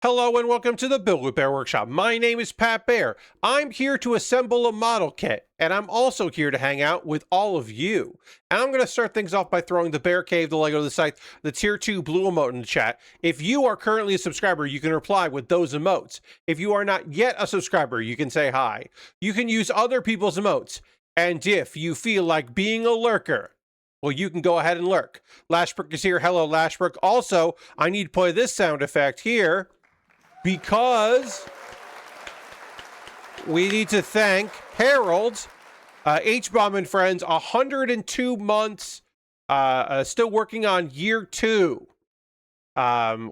Hello and welcome to the Build with Bear Workshop. My name is Pat Bear. I'm here to assemble a model kit, and I'm also here to hang out with all of you. And I'm going to start things off by throwing the Bear Cave, the Lego, the Scythe, the Tier 2 blue emote in the chat. If you are currently a subscriber, you can reply with those emotes. If you are not yet a subscriber, you can say hi. You can use other people's emotes. And if you feel like being a lurker, well, you can go ahead and lurk. Lashbrook is here. Hello, Lashbrook. Also, I need to play this sound effect here, because we need to thank Harold, H-Bomb and Friends, 102 months, still working on year 2,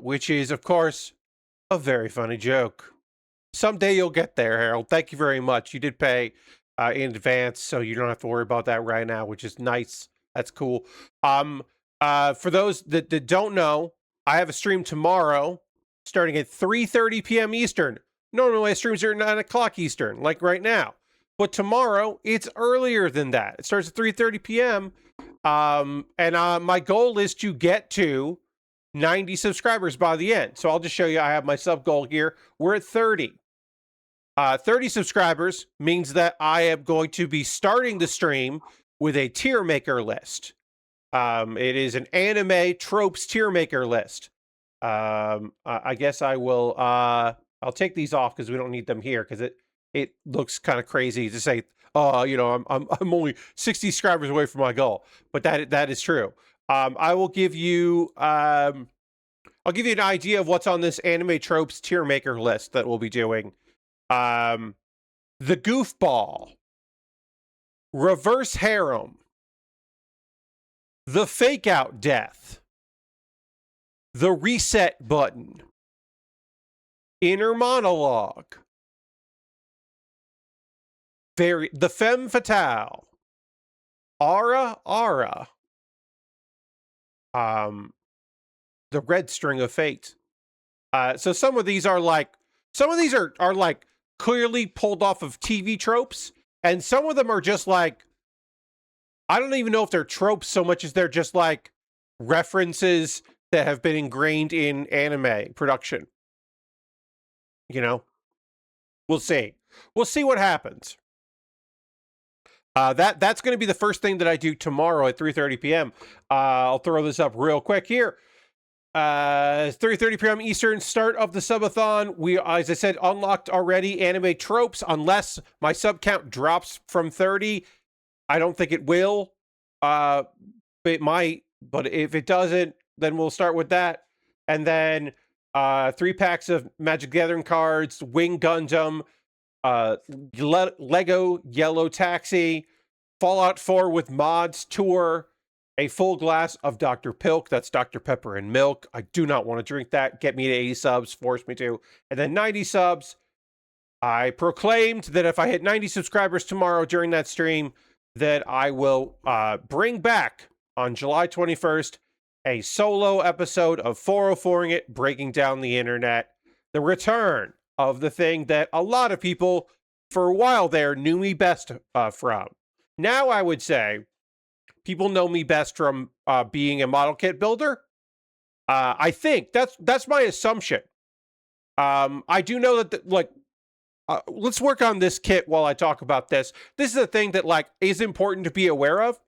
which is, of course, a very funny joke. Someday you'll get there, Harold. Thank you very much. You did pay in advance, so you don't have to worry about that right now, which is nice. That's cool. For those that don't know, I have a stream tomorrow, starting at 3:30 p.m. Eastern. Normally, my streams are at 9 o'clock Eastern, like right now. But tomorrow, it's earlier than that. It starts at 3:30 p.m. My goal is to get to 90 subscribers by the end. So I'll just show you. I have my sub goal here. We're at 30. 30 subscribers means that I am going to be starting the stream with a tier maker list. It is an anime tropes tier maker list. I guess I will, I'll take these off because we don't need them here, because it looks kind of crazy to say, I'm only 60 subscribers away from my goal, but that is true. I will give you, I'll give you an idea of what's on this anime tropes tier maker list that we'll be doing. The goofball, reverse harem, the fake out death, the reset button, inner monologue, the femme fatale, Ara, the red string of fate. So some of these are like clearly pulled off of TV tropes, and some of them are just like, I don't even know if they're tropes so much as they're just like references that have been ingrained in anime production. You know, we'll see. We'll see what happens. That's going to be the first thing that I do tomorrow at 3:30 p.m. I'll throw this up real quick here. 3:30 p.m. Eastern, start of the subathon. We, as I said, unlocked already anime tropes, unless my sub count drops from 30. I don't think it will. It might, but if it doesn't, then we'll start with that. And then 3 packs of Magic the Gathering cards, Wing Gundam, Lego Yellow Taxi, Fallout 4 with mods tour, a full glass of Dr. Pilk, that's Dr. Pepper and milk. I do not want to drink that. Get me to 80 subs, force me to. And then 90 subs. I proclaimed that if I hit 90 subscribers tomorrow during that stream, that I will bring back on July 21st a solo episode of 404ing It, breaking down the internet. The return of the thing that a lot of people for a while there knew me best from. Now I would say people know me best from being a model kit builder. I think that's my assumption. I do know that let's work on this kit while I talk about this. This is a thing that is important to be aware of.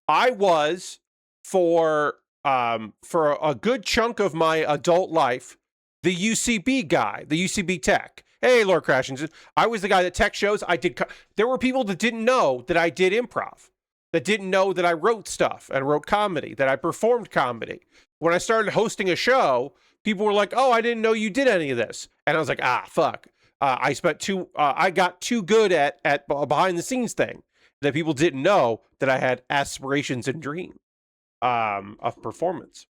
I was for a good chunk of my adult life the UCB guy, the UCB tech. Hey, Lord Crashington. I was the guy that tech shows. There were people that didn't know that I did improv, that didn't know that I wrote stuff and wrote comedy, that I performed comedy. When I started hosting a show, people were like, "Oh, I didn't know you did any of this," and I was like, "Fuck." I got too good at behind the scenes thing that people didn't know that I had aspirations and dreams of performance.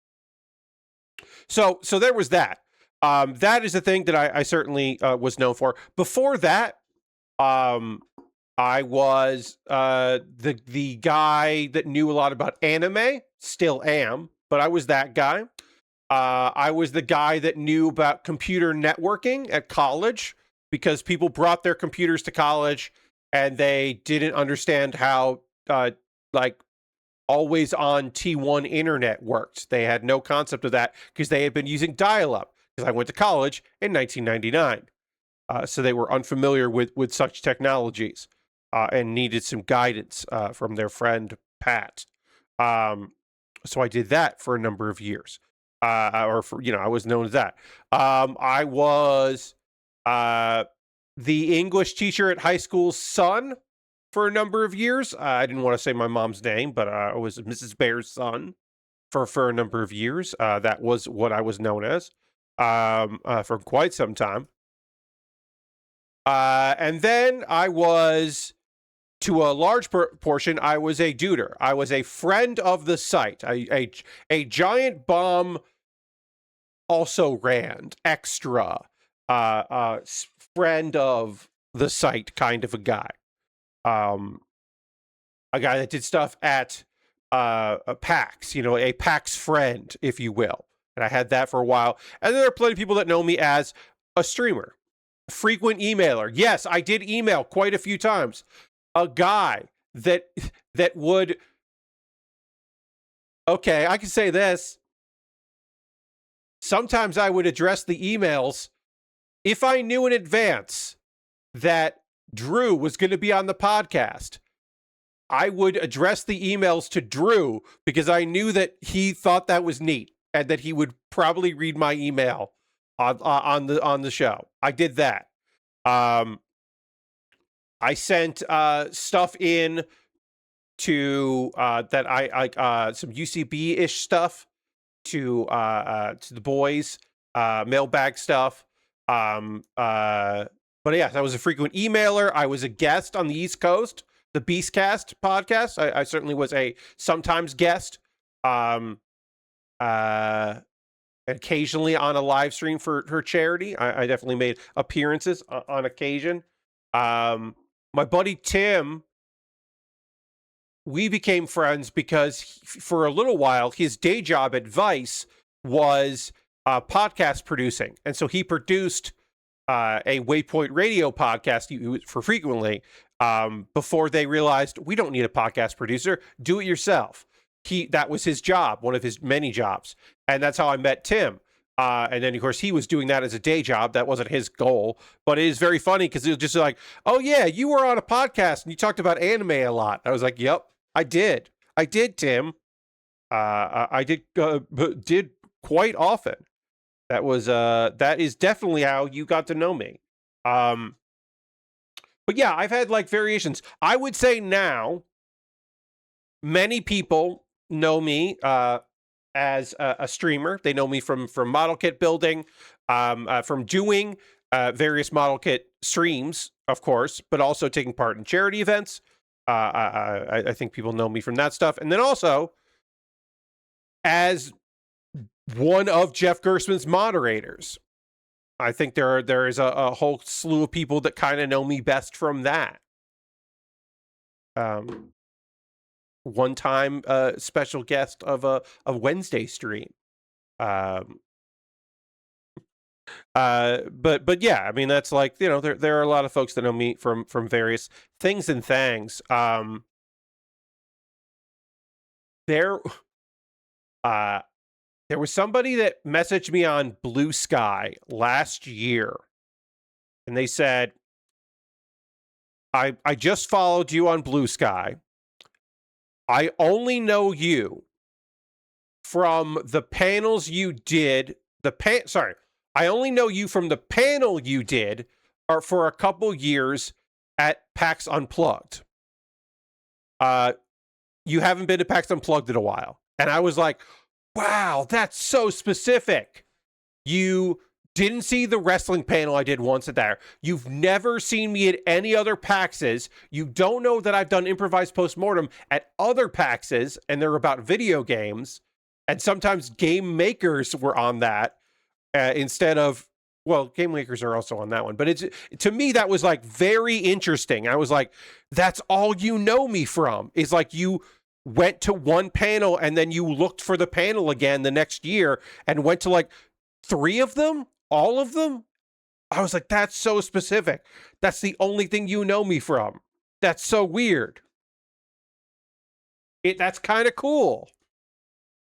So there was that. That is the thing that I certainly was known for. Before that, I was the guy that knew a lot about anime. Still am, but I was that guy. I was the guy that knew about computer networking at college, because people brought their computers to college and they didn't understand how always on T1 internet worked. They had no concept of that because they had been using dial-up. because I went to college in 1999. So they were unfamiliar with such technologies and needed some guidance from their friend Pat. So I did that for a number of years, or for I was known as that. I was the English teacher at high school's son for a number of years. I didn't want to say my mom's name, but I was Mrs. Baer's son for a number of years. That was what I was known as for quite some time. And then I was, to a large portion, I was a duder. I was a friend of the site. A giant bomb also ran extra friend of the site kind of a guy. A guy that did stuff at a PAX, a PAX friend, if you will. And I had that for a while. And then there are plenty of people that know me as a streamer. Frequent emailer. Yes, I did email quite a few times. A guy that would, okay, I can say this. Sometimes I would address the emails if I knew in advance that Drew was going to be on the podcast. I would address the emails to Drew because I knew that he thought that was neat and that he would probably read my email on the show. I did that. I sent stuff in to that I some UCB-ish stuff to the boys, mailbag stuff. But yes, I was a frequent emailer. I was a guest on the East Coast, the Beastcast podcast. I certainly was a sometimes guest. Occasionally on a live stream for charity. I definitely made appearances on occasion. My buddy Tim, we became friends because for a little while, his day job at Vice was podcast producing. And so he produced a Waypoint Radio podcast for frequently before they realized we don't need a podcast producer. Do it yourself. That was his job, one of his many jobs. And that's how I met Tim. And then, of course, he was doing that as a day job. That wasn't his goal. But it is very funny because it was just like, oh, yeah, you were on a podcast and you talked about anime a lot. I was like, yep, I did. I did, Tim. I did quite often. That is definitely how you got to know me. But yeah, I've had like variations. I would say now, many people know me as a streamer. They know me from model kit building, from doing various model kit streams, of course, but also taking part in charity events. I think people know me from that stuff. And then also as one of Jeff Gersman's moderators. I think there is a whole slew of people that kind of know me best from that. One time special guest of a Wednesday stream. But yeah, I mean, that's like, there are a lot of folks that know me from various things and things. There was somebody that messaged me on Blue Sky last year, and they said, I just followed you on Blue Sky. I only know you from the panels you did. I only know you from the panel you did for a couple years at PAX Unplugged. You haven't been to PAX Unplugged in a while. And I was like, wow, that's so specific. You didn't see the wrestling panel I did once at there. You've never seen me at any other PAXs. You don't know that I've done improvised postmortem at other PAXs, and they're about video games. And sometimes game makers were on that instead of, well, game makers are also on that one. But to me, that was like very interesting. I was like, that's all you know me from, is like you went to one panel and then you looked for the panel again the next year and went to like 3 of them, all of them. I was like, that's so specific. That's the only thing you know me from. That's so weird. That's kind of cool.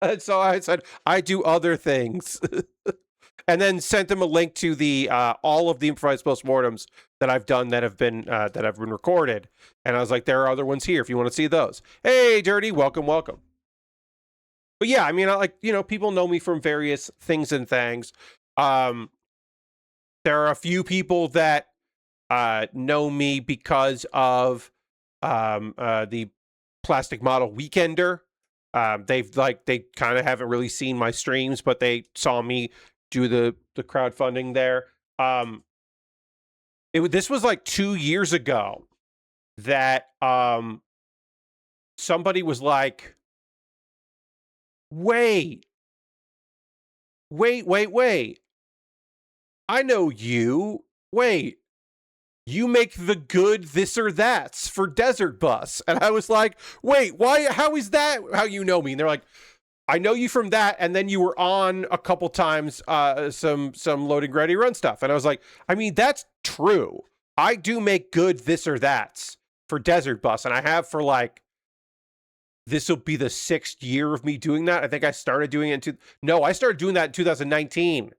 And so I said, I do other things. and then sent them a link to the all of the improvised postmortems that I've done that have been recorded. And I was like, there are other ones here if you want to see those. Hey, Dirty, welcome. But yeah, I mean, people know me from various things and things. There are a few people that know me because of the Plastic Model Weekender. They kind of haven't really seen my streams, but they saw me do the crowdfunding there. This was like 2 years ago that somebody was like, wait, I know you. Wait, you make the good this or that's for Desert Bus. And I was like, wait, why? How is that how you know me? And they're like, I know you from that, and then you were on a couple times some Loading Ready Run stuff. And I was like, I mean, that's true. I do make good this or that's for Desert Bus, and I have for like, this will be the 6th year of me doing that. I think I started doing it I started doing that in 2019.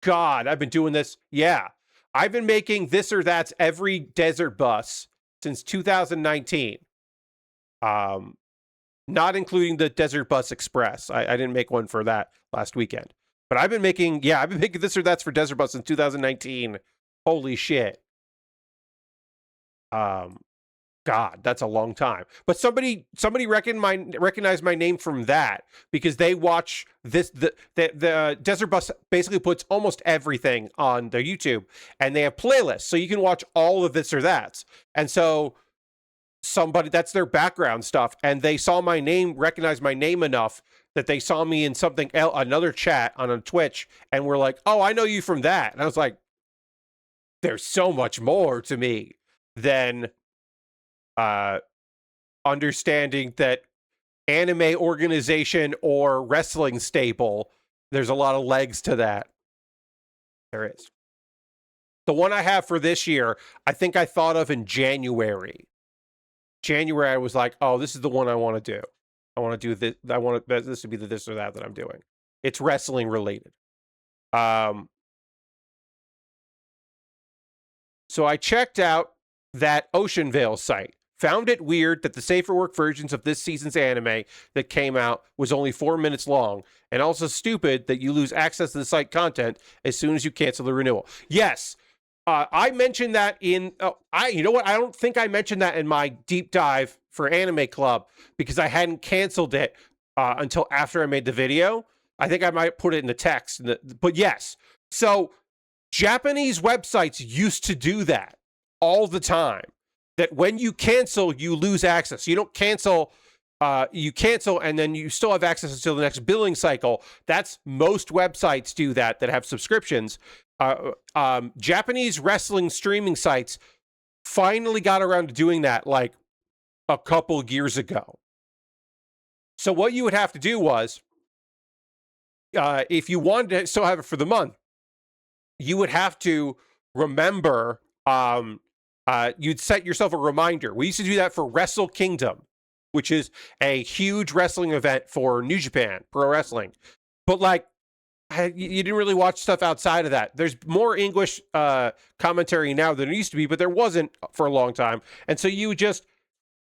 God, I've been doing this. Yeah. I've been making this or that's every Desert Bus since 2019. Not including the Desert Bus Express. I didn't make one for that last weekend. But I've been making this or that's for Desert Bus since 2019. Holy shit. God, that's a long time. But somebody recognized my name from that because they watch this. The Desert Bus basically puts almost everything on their YouTube, and they have playlists, so you can watch all of this or that. And so that's their background stuff, and they saw my name, recognized my name enough that they saw me in something else, another chat on a Twitch, and were like, "Oh, I know you from that." And I was like, "There's so much more to me than understanding that anime organization or wrestling stable. There's a lot of legs to that." There is. The one I have for this year, I think I thought of in January. I was like, oh, this is the one I want to do. I want to do this. I want this to be the this or that I'm doing. It's wrestling related. So I checked out that Ocean Vale site. Found it weird that the safer work versions of this season's anime that came out was only 4 minutes long, and also stupid that you lose access to the site content as soon as you cancel the renewal. Yes, I mentioned that in you know what? I don't think I mentioned that in my deep dive for Anime Club because I hadn't canceled it until after I made the video. I think I might put it in the text, but yes. So Japanese websites used to do that all the time. That when you cancel, you lose access. You don't cancel, you cancel, and then you still have access until the next billing cycle. That's most websites do that have subscriptions. Japanese wrestling streaming sites finally got around to doing that like a couple years ago. So what you would have to do was, if you wanted to still have it for the month, you would have to remember, you'd set yourself a reminder. We used to do that for Wrestle Kingdom, which is a huge wrestling event for New Japan Pro Wrestling. But like, you didn't really watch stuff outside of that. There's more English commentary now than there used to be, but there wasn't for a long time. And so you would just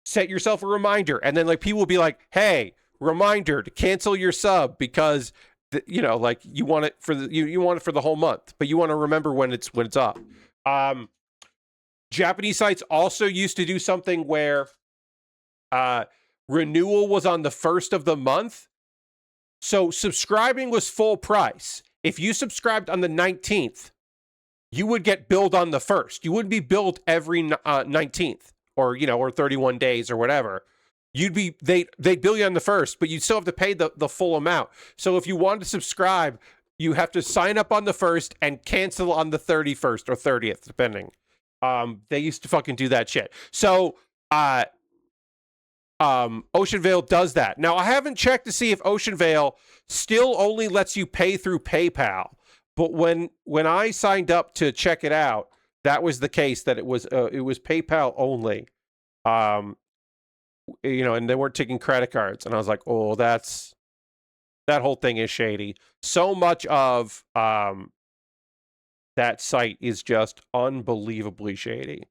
set yourself a reminder, and then like people will be like, "Hey, reminder to cancel your sub because like you want it for you want it for the whole month, but you want to remember when it's up." Japanese sites also used to do something where renewal was on the 1st of the month. So subscribing was full price. If you subscribed on the 19th, you would get billed on the 1st. You wouldn't be billed every 19th or 31 days or whatever. They'd bill you on the 1st, but you'd still have to pay the full amount. So if you wanted to subscribe, you have to sign up on the 1st and cancel on the 31st or 30th, depending. They used to fucking do that shit. So, Ocean Vale does that. Now, I haven't checked to see if Ocean Vale still only lets you pay through PayPal. But when I signed up to check it out, that was the case, that it was PayPal only. And they weren't taking credit cards. And I was like, oh, that's That whole thing is shady. So much of that site is just unbelievably shady,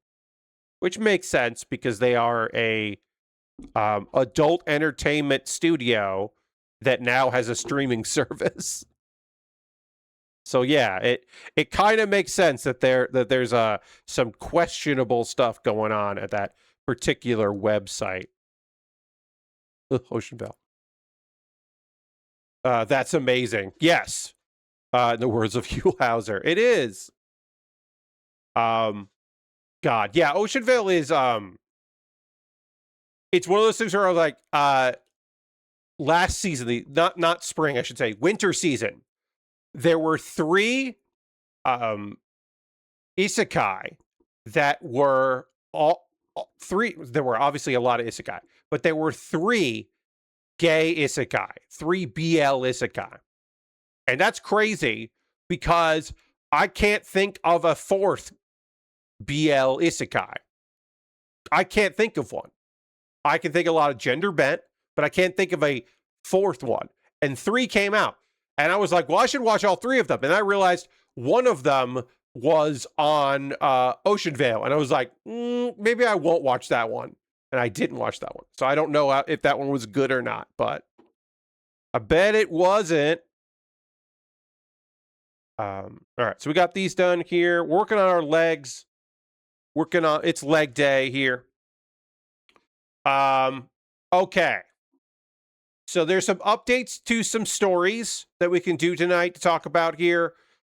which makes sense because they are a adult entertainment studio that now has a streaming service. So yeah, it kind of makes sense that there's some questionable stuff going on at that particular website. Ocean Bell. That's amazing. Yes. In the words of Hugh Hauser, it is. God, yeah, Oceanville is it's one of those things where I was like, last season, not spring, I should say, winter season, there were 3 isekai that were all 3. There were obviously a lot of isekai, but there were 3 gay isekai, 3 BL isekai. And that's crazy because I can't think of a 4th BL isekai. I can't think of one. I can think a lot of gender bent, but I can't think of a 4th one. And 3 came out. And I was like, well, I should watch all 3 of them. And I realized one of them was on Ocean Vale. And I was like, maybe I won't watch that one. And I didn't watch that one. So I don't know if that one was good or not, but I bet it wasn't. All right, so we got these done here. Working on our legs. It's leg day here. Okay. So there's some updates to some stories that we can do tonight to talk about here.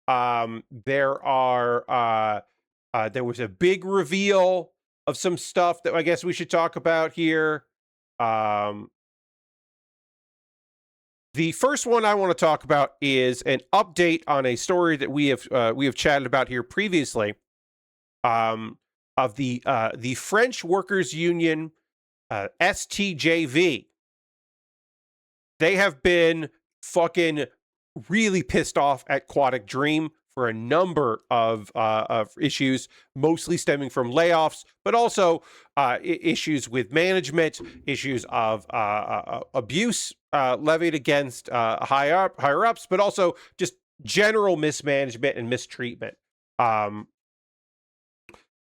There was a big reveal of some stuff that I guess we should talk about here. The first one I want to talk about is an update on a story that we have chatted about here previously. Of the French Workers Union, STJV. They have been fucking really pissed off at Quantic Dream for a number of issues, mostly stemming from layoffs, but also issues with management, issues of abuse levied against higher ups, but also just general mismanagement and mistreatment. So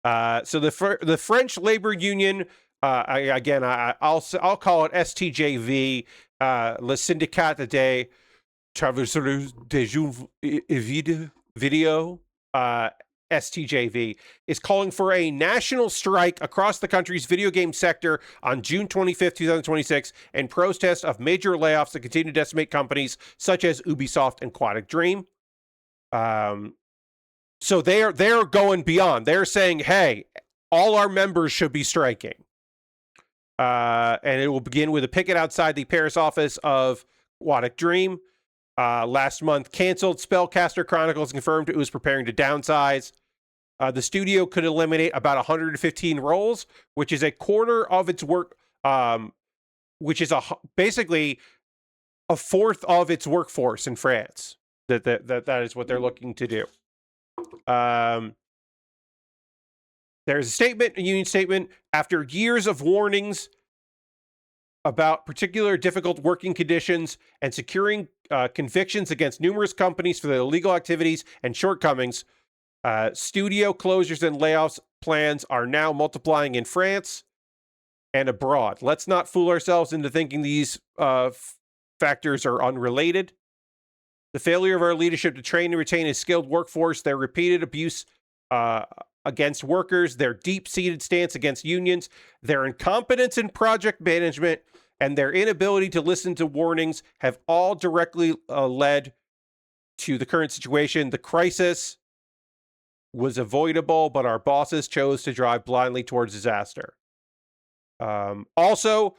the French labor union, I'll call it STJV, Le Syndicat des Travailleurs des Jeux Vidéo, STJV, is calling for a national strike across the country's video game sector on June 25th, 2026, in protest of major layoffs that continue to decimate companies such as Ubisoft and Quantic Dream. So they're going beyond. They're saying, hey, all our members should be striking. And it will begin with a picket outside the Paris office of Quantic Dream. Last month, canceled Spellcaster Chronicles confirmed it was preparing to downsize. The studio could eliminate about 115 roles, which is a quarter of its work, which is basically a fourth of its workforce in France. That is what they're looking to do. There's a union statement. After years of warnings about particular difficult working conditions and securing convictions against numerous companies for their illegal activities and shortcomings, studio closures and layoffs plans are now multiplying in France and abroad. Let's not fool ourselves into thinking these factors are unrelated. The failure of our leadership to train and retain a skilled workforce, their repeated abuse against workers, their deep-seated stance against unions, their incompetence in project management, and their inability to listen to warnings have all directly led to the current situation. The crisis was avoidable, but our bosses chose to drive blindly towards disaster. Also,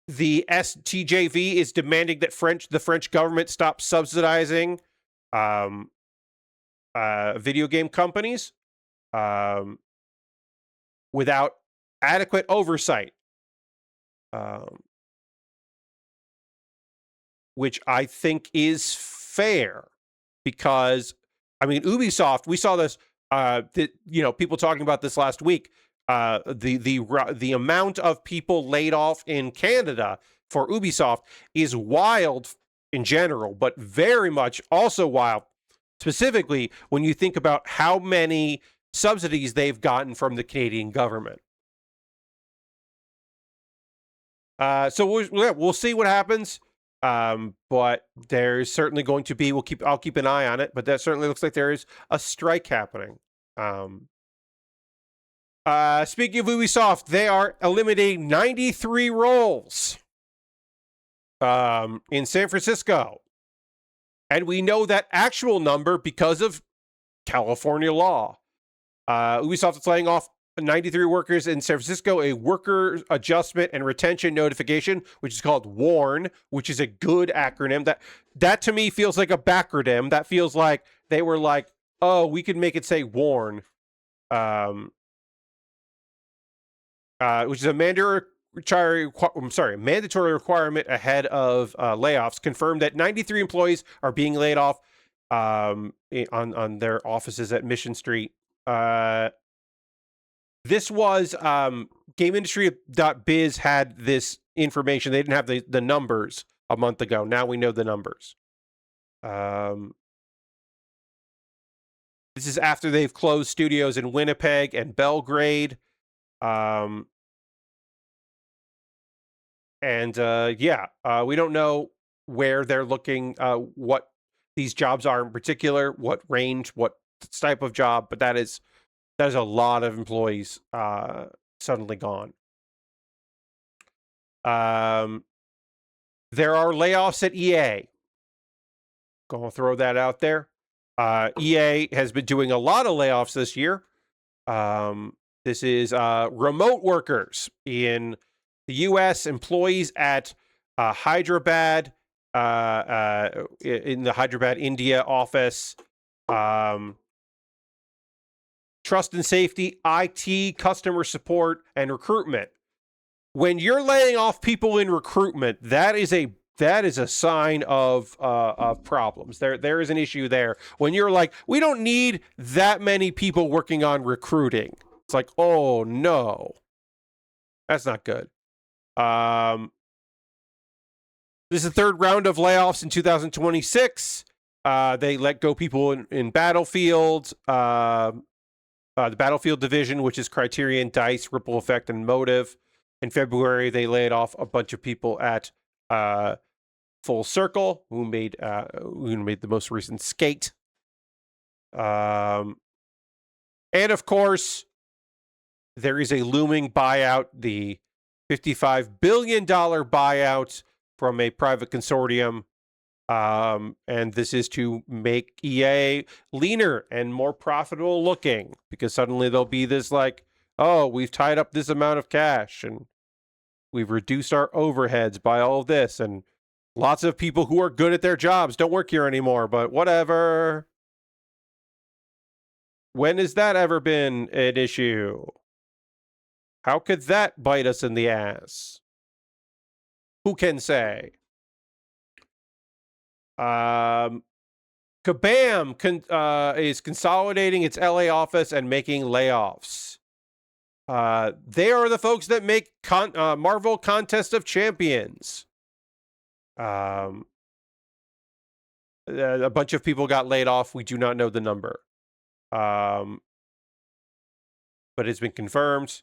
the STJV is demanding that the French government stop subsidizing video game companies without adequate oversight, which I think is fair because, I mean, Ubisoft, we saw this, people talking about this last week. The amount of people laid off in Canada for Ubisoft is wild in general, but very much also wild, specifically when you think about how many subsidies they've gotten from the Canadian government. So we'll see what happens. But there's certainly going to be, I'll keep an eye on it, but that certainly looks like there is a strike happening. Speaking of Ubisoft, they are eliminating 93 roles in San Francisco. And we know that actual number because of California law. Ubisoft is laying off 93 workers in San Francisco, a worker adjustment and retention notification, which is called WARN, which is a good acronym. That to me feels like a backronym. That feels like they were like, oh, we could make it say WARN, which is a mandatory requirement ahead of layoffs. Confirmed that 93 employees are being laid off on their offices at Mission Street. This was GameIndustry.biz had this information. They didn't have the numbers a month ago. Now we know the numbers. This is after they've closed studios in Winnipeg and Belgrade. We don't know where they're looking, what these jobs are in particular, what range, what type of job, but that is a lot of employees suddenly gone. There are layoffs at EA. Gonna throw that out there. EA has been doing a lot of layoffs this year. This is remote workers in the U.S., employees at Hyderabad, in the Hyderabad, India office. Trust and safety, IT, customer support, and recruitment. When you're laying off people in recruitment, that is a sign of problems. There is an issue there. When you're like, we don't need that many people working on recruiting. It's like, oh no, that's not good. This is the third round of layoffs in 2026. They let go people in Battlefield. The Battlefield division, which is Criterion, DICE, Ripple Effect, and Motive. In February, they laid off a bunch of people at Full Circle, who made the most recent Skate. And of course, there is a looming buyout, the $55 billion buyout from a private consortium. And this is to make EA leaner and more profitable looking, because suddenly there'll be this like, oh, we've tied up this amount of cash and we've reduced our overheads by all of this, and lots of people who are good at their jobs don't work here anymore, but whatever. When has that ever been an issue? How could that bite us in the ass? Who can say? Kabam is consolidating its LA office and making layoffs. They are the folks that make Marvel Contest of Champions. A bunch of people got laid off. We do not know the number. But it's been confirmed.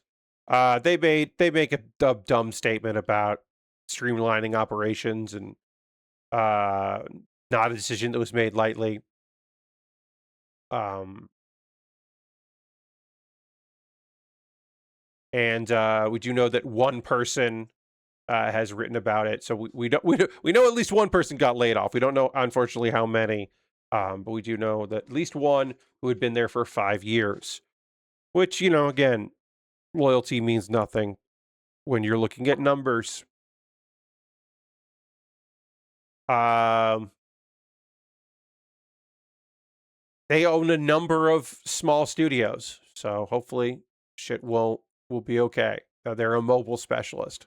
They make a dumb statement about streamlining operations and not a decision that was made lightly. And we do know that one person has written about it, so we know at least one person got laid off. We don't know, unfortunately, how many, but we do know that at least one who had been there for 5 years. Which, again, loyalty means nothing when you're looking at numbers. They own a number of small studios, so hopefully shit will be okay. They're a mobile specialist.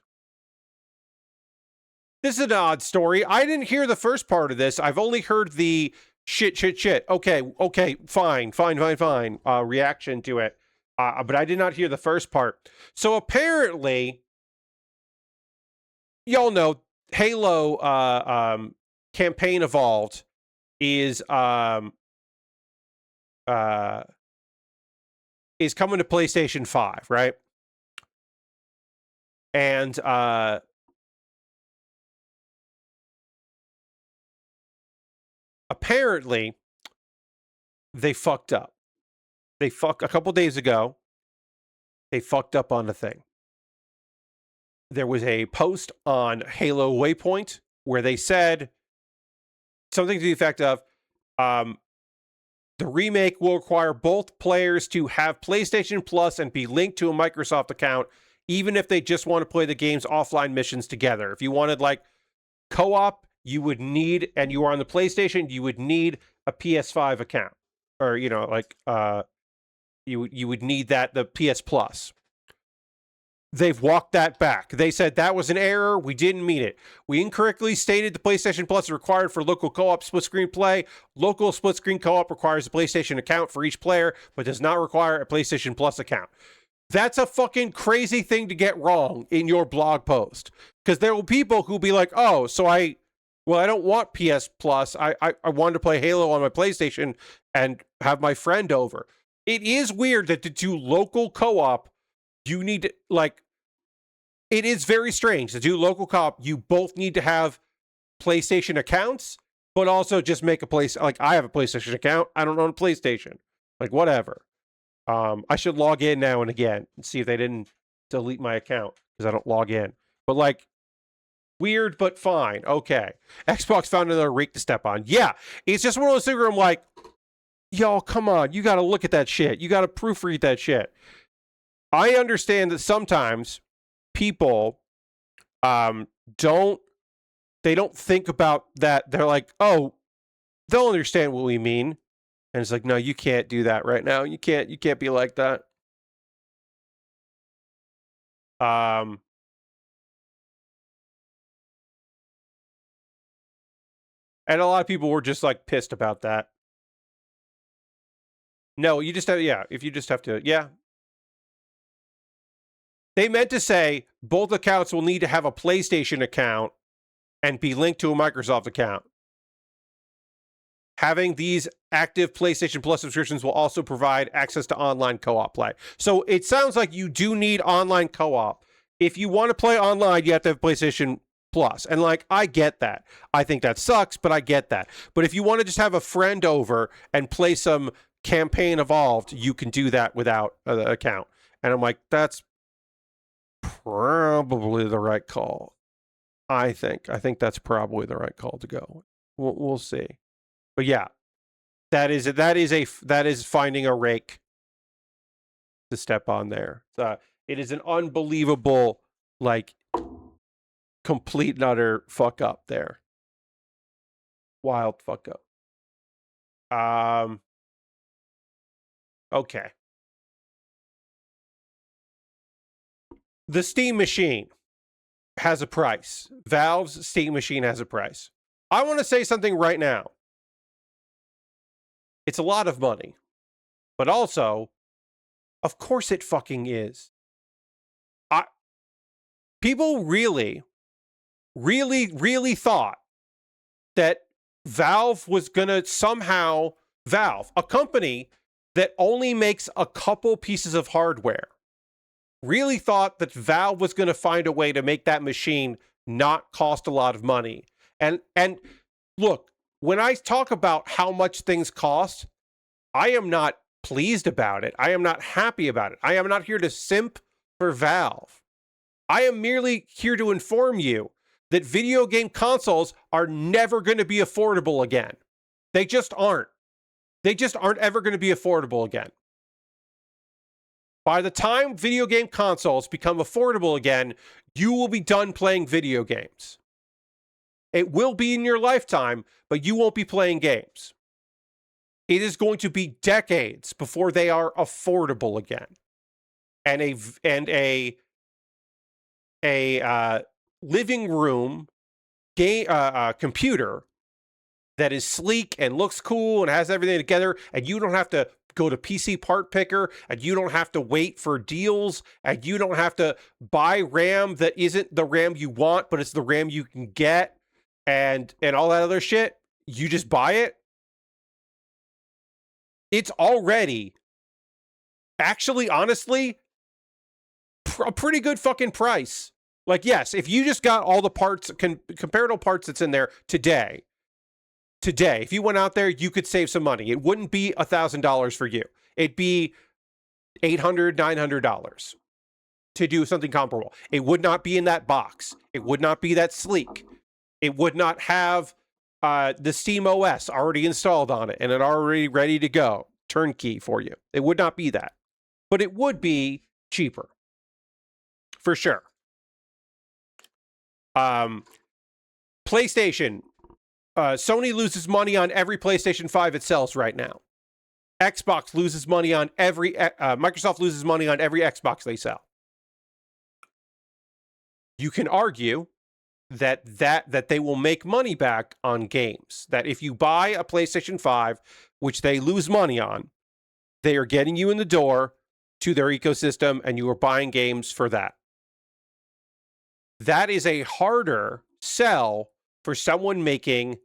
This is an odd story. I didn't hear the first part of this. I've only heard the shit. Okay, fine. Reaction to it. But I did not hear the first part. So apparently, y'all know Halo Campaign Evolved is coming to PlayStation 5, right? And apparently they fucked up. A couple days ago, they fucked up on the thing. There was a post on Halo Waypoint where they said something to the effect of, the remake will require both players to have PlayStation Plus and be linked to a Microsoft account, even if they just want to play the game's offline missions together. If you wanted like co-op, you would need, and you are on the PlayStation, you would need a PS5 account, or you would need the PS Plus. They've walked that back. They said that was an error. We didn't mean it. We incorrectly stated the PlayStation Plus is required for local co-op split screen play. Local split screen co-op requires a PlayStation account for each player, but does not require a PlayStation Plus account. That's a fucking crazy thing to get wrong in your blog post. Because there will be people who'll be like, oh, so I don't want PS Plus. I wanted to play Halo on my PlayStation and have my friend over. It is weird that to do local co-op, you need to, like, it is very strange to do local co-op. You both need to have PlayStation accounts, but also just make a place. Like, I have a PlayStation account. I don't own a PlayStation. Like, whatever. I should log in now and again and see if they didn't delete my account because I don't log in. But like, weird, but fine. Okay. Xbox found another rake to step on. Yeah. It's just one of those things where I'm like, yo, come on. You got to look at that shit. You got to proofread that shit. I understand that sometimes people don't think about that. They're like, oh, they'll understand what we mean. And it's like, no, you can't do that right now. You can't be like that. And a lot of people were just like pissed about that. No, you just have, yeah, if you just have to, yeah. They meant to say both accounts will need to have a PlayStation account and be linked to a Microsoft account. Having these active PlayStation Plus subscriptions will also provide access to online co-op play. So it sounds like you do need online co-op. If you want to play online, you have to have PlayStation Plus. And like, I get that. I think that sucks, but I get that. But if you want to just have a friend over and play some Campaign Evolved, you can do that without an account. And I'm like, that's probably the right call. I think that's probably the right call to go. We'll see. But yeah, that is finding a rake to step on there. It is an unbelievable, like, complete and utter fuck up there. Wild fuck up. Okay. The Steam machine has a price. Valve's Steam machine has a price. I want to say something right now. It's a lot of money. But also, of course it fucking is. People really thought that Valve was going to somehow... Valve, a company that only makes a couple pieces of hardware, really thought that Valve was going to find a way to make that machine not cost a lot of money. And look, when I talk about how much things cost, I am not pleased about it. I am not happy about it. I am not here to simp for Valve. I am merely here to inform you that video game consoles are never going to be affordable again. They just aren't. They just aren't ever going to be affordable again. By the time video game consoles become affordable again, you will be done playing video games. It will be in your lifetime, but you won't be playing games. It is going to be decades before they are affordable again. And a living room game computer that is sleek and looks cool and has everything together, and you don't have to go to PC Part Picker, and you don't have to wait for deals, and you don't have to buy RAM that isn't the RAM you want, but it's the RAM you can get. and all that other shit, you just buy it. It's already, actually, honestly, a pretty good fucking price. Like, yes, if you just got all the parts, comparable parts that's in there today, if you went out there, you could save some money. It wouldn't be $1,000 for you. It'd be $800, $900 to do something comparable. It would not be in that box. It would not be that sleek. It would not have the Steam OS already installed on it and it already ready to go, turnkey for you. It would not be that. But it would be cheaper. For sure. PlayStation. Sony loses money on every PlayStation 5 it sells right now. Xbox loses money on every... Microsoft loses money on every Xbox they sell. You can argue that they will make money back on games. That if you buy a PlayStation 5, which they lose money on, they are getting you in the door to their ecosystem and you are buying games for that. That is a harder sell for someone making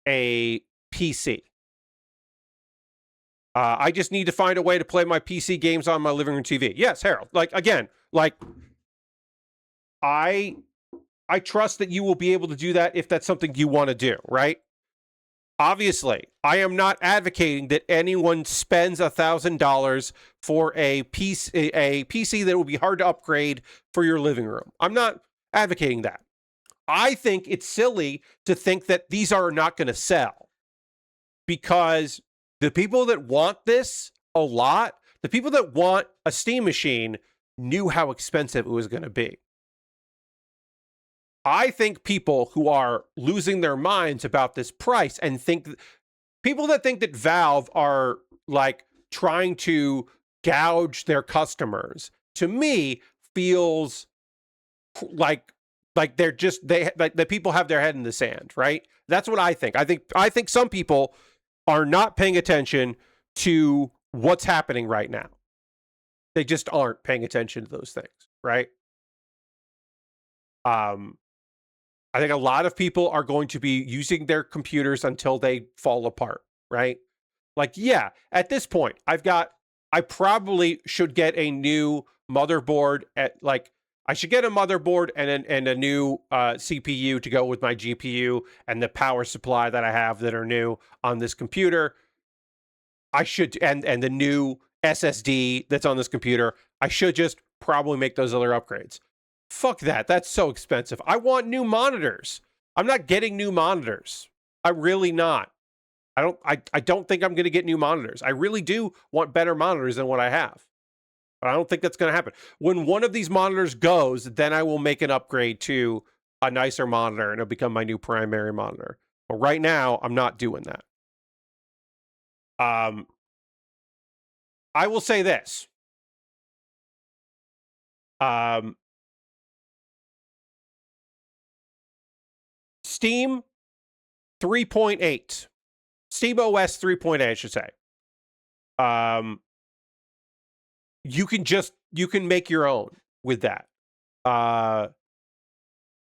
a PC. I just need to find a way to play my PC games on my living room TV. Yes, Harold. Like, again, like, I trust that you will be able to do that if that's something you want to do, right? Obviously, I am not advocating that anyone spends $1,000 for a PC that will be hard to upgrade for your living room. I'm not advocating that. I think it's silly to think that these are not going to sell, because the people that want this a lot, the people that want a Steam machine, knew how expensive it was going to be. I think people who are losing their minds about this price and people that think that Valve are like trying to gouge their customers, to me feels like they're just, the people have their head in the sand, right? That's what I think. I think some people are not paying attention to what's happening right now. They just aren't paying attention to those things, right? I think a lot of people are going to be using their computers until they fall apart, right? Like, yeah, at this point, I probably should get a new motherboard I should get a motherboard and a new CPU to go with my GPU and the power supply that I have that are new on this computer. I should, and the new SSD that's on this computer. I should just probably make those other upgrades. Fuck that. That's so expensive. I want new monitors. I'm not getting new monitors. I'm really not. I don't think I'm going to get new monitors. I really do want better monitors than what I have. But I don't think that's going to happen. When one of these monitors goes, then I will make an upgrade to a nicer monitor and it'll become my new primary monitor. But right now, I'm not doing that. I will say this. Steam 3.8. Steam OS 3.8, I should say. You can make your own with that.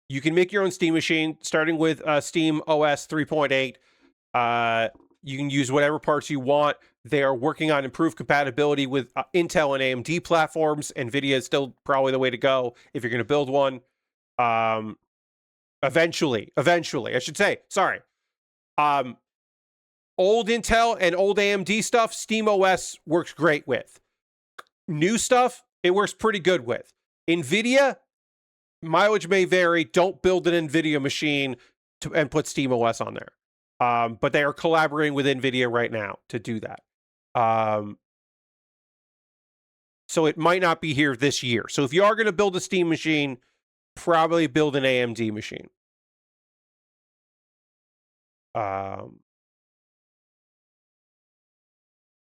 You can make your own Steam machine, starting with Steam OS 3.8. You can use whatever parts you want. They are working on improved compatibility with Intel and AMD platforms. NVIDIA is still probably the way to go if you're going to build one. Eventually, I should say. Sorry. Old Intel and old AMD stuff, Steam OS works great with. New stuff, it works pretty good with. NVIDIA, mileage may vary. Don't build an NVIDIA machine and put Steam OS on there. But they are collaborating with NVIDIA right now to do that. So it might not be here this year. So if you are going to build a Steam machine, probably build an AMD machine.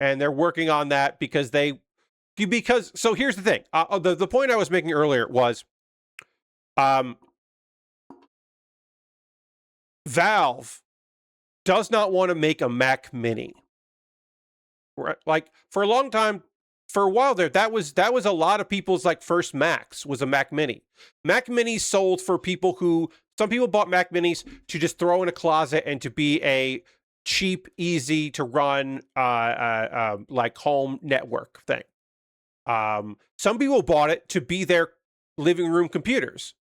And they're working on that because so here's the thing. The point I was making earlier was Valve does not want to make a Mac Mini. Right? Like, for a long time, for a while there, that was a lot of people's like first Macs was a Mac Mini. Mac Minis sold for people who, some people bought Mac Minis to just throw in a closet and to be a cheap, easy to run like home network thing. Some people bought it to be their living room computers,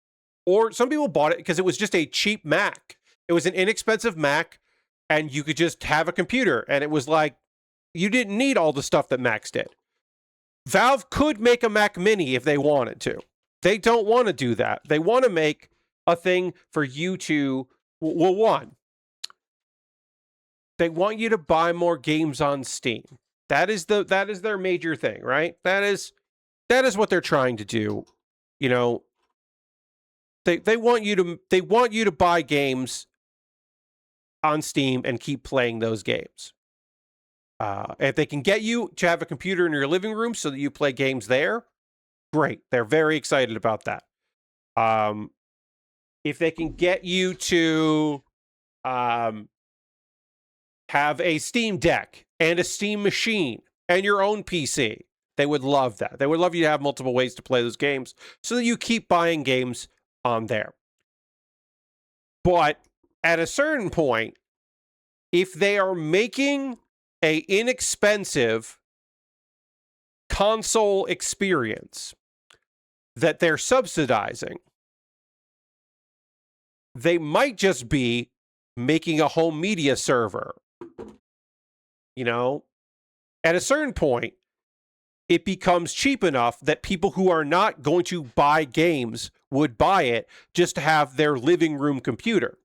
or some people bought it because it was just a cheap Mac. It was an inexpensive Mac, and you could just have a computer, and it was like you didn't need all the stuff that Macs did. Valve could make a Mac Mini if they wanted to. They don't want to do that. They want to make a thing for you to, well, one, they want you to buy more games on Steam. That is their major thing, right? That is what they're trying to do. You know, they want you to buy games on Steam and keep playing those games. If they can get you to have a computer in your living room so that you play games there, great. They're very excited about that. If they can get you to have a Steam Deck and a Steam machine and your own PC, they would love that. They would love you to have multiple ways to play those games so that you keep buying games on there. But at a certain point, if they are making a inexpensive console experience that they're subsidizing, they might just be making a home media server. You know, at a certain point, it becomes cheap enough that people who are not going to buy games would buy it just to have their living room computer.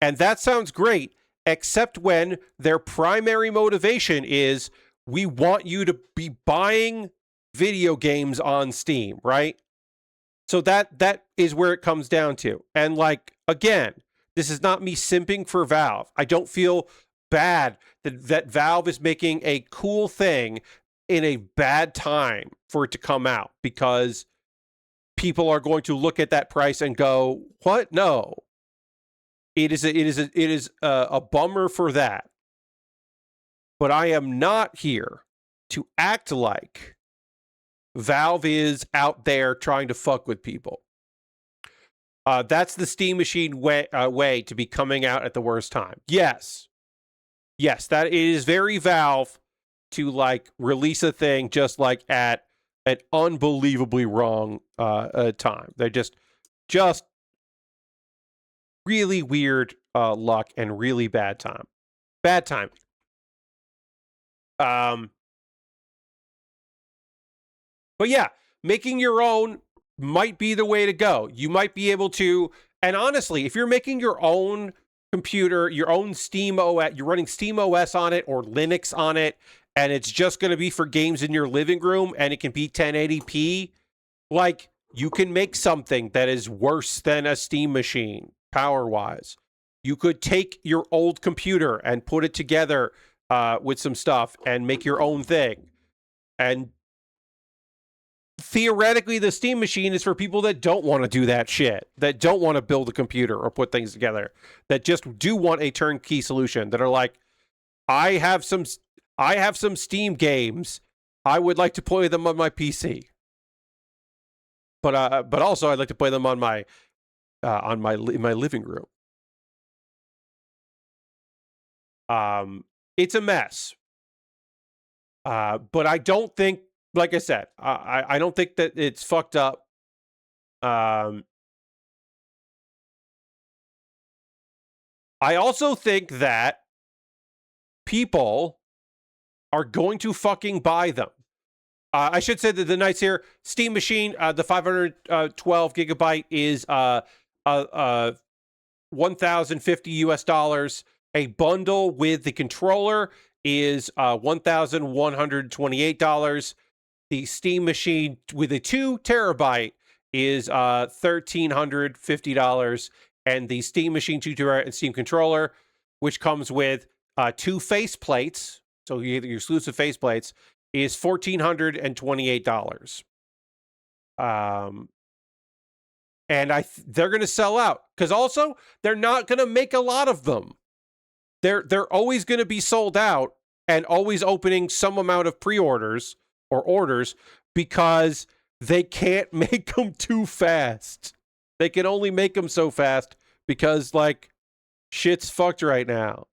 And that sounds great, except when their primary motivation is, we want you to be buying video games on Steam, right? So that is where it comes down to. And like, again, this is not me simping for Valve. I don't feel bad that Valve is making a cool thing in a bad time for it to come out, because people are going to look at that price and go, what? No. It is a bummer for that. But I am not here to act like Valve is out there trying to fuck with people. That's the Steam Machine way to be coming out at the worst time. Yes, that is very Valve to like release a thing just like at an unbelievably wrong time. They're just really weird luck and really bad time. Bad time. But yeah, making your own might be the way to go. You might be able to, and honestly, if you're making your own computer, your own Steam OS, you're running Steam OS on it or Linux on it, and it's just going to be for games in your living room and it can be 1080p, like, you can make something that is worse than a Steam machine, power-wise. You could take your old computer and put it together with some stuff and make your own thing. And theoretically, the Steam machine is for people that don't want to do that shit, that don't want to build a computer or put things together, that just do want a turnkey solution, that are like, I have some Steam games, I would like to play them on my PC, but also I'd like to play them on my in my living room. It's a mess, but I don't think, like I said, I don't think that it's fucked up. I also think that people are going to fucking buy them. I should say that the nights here, Steam Machine, the 512 gigabyte is $1,050 US. A bundle with the controller is $1,128. The Steam Machine with a 2 terabyte is $1,350, and the Steam Machine 2 terabyte and Steam controller, which comes with 2 face plates, so you get your exclusive face plates, is $1,428. And they're going to sell out, because also they're not going to make a lot of them. They're always going to be sold out and always opening some amount of pre-orders or orders because they can't make them too fast. They can only make them so fast because, like, shit's fucked right now.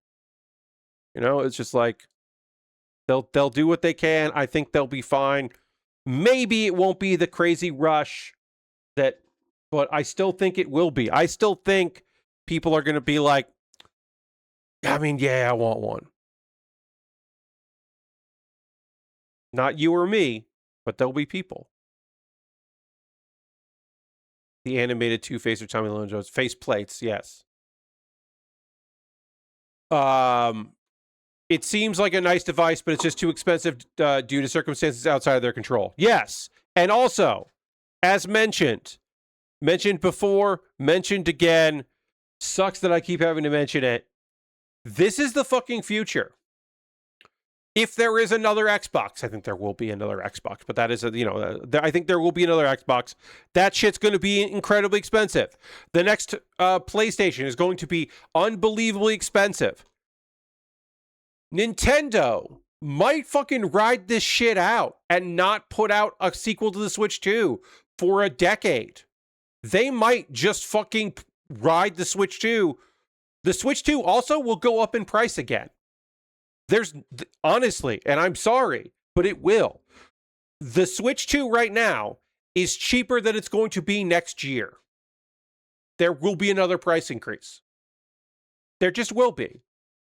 You know, it's just like they'll do what they can. I think they'll be fine. Maybe it won't be the crazy rush but I still think it will be. I still think people are going to be like, I mean, yeah, I want one. Not you or me, but there'll be people. The animated Two-Face of Tommy Lee Jones. Face plates, yes. It seems like a nice device, but it's just too expensive due to circumstances outside of their control. Yes. And also, as mentioned before, mentioned again, sucks that I keep having to mention it. This is the fucking future. If there is another Xbox, I think there will be another Xbox, but that is, I think there will be another Xbox. That shit's going to be incredibly expensive. The next PlayStation is going to be unbelievably expensive. Nintendo might fucking ride this shit out and not put out a sequel to the Switch 2 for a decade. They might just fucking ride the Switch 2. The Switch 2 also will go up in price again. There's, honestly, and I'm sorry, but it will. The Switch 2 right now is cheaper than it's going to be next year. There will be another price increase. There just will be.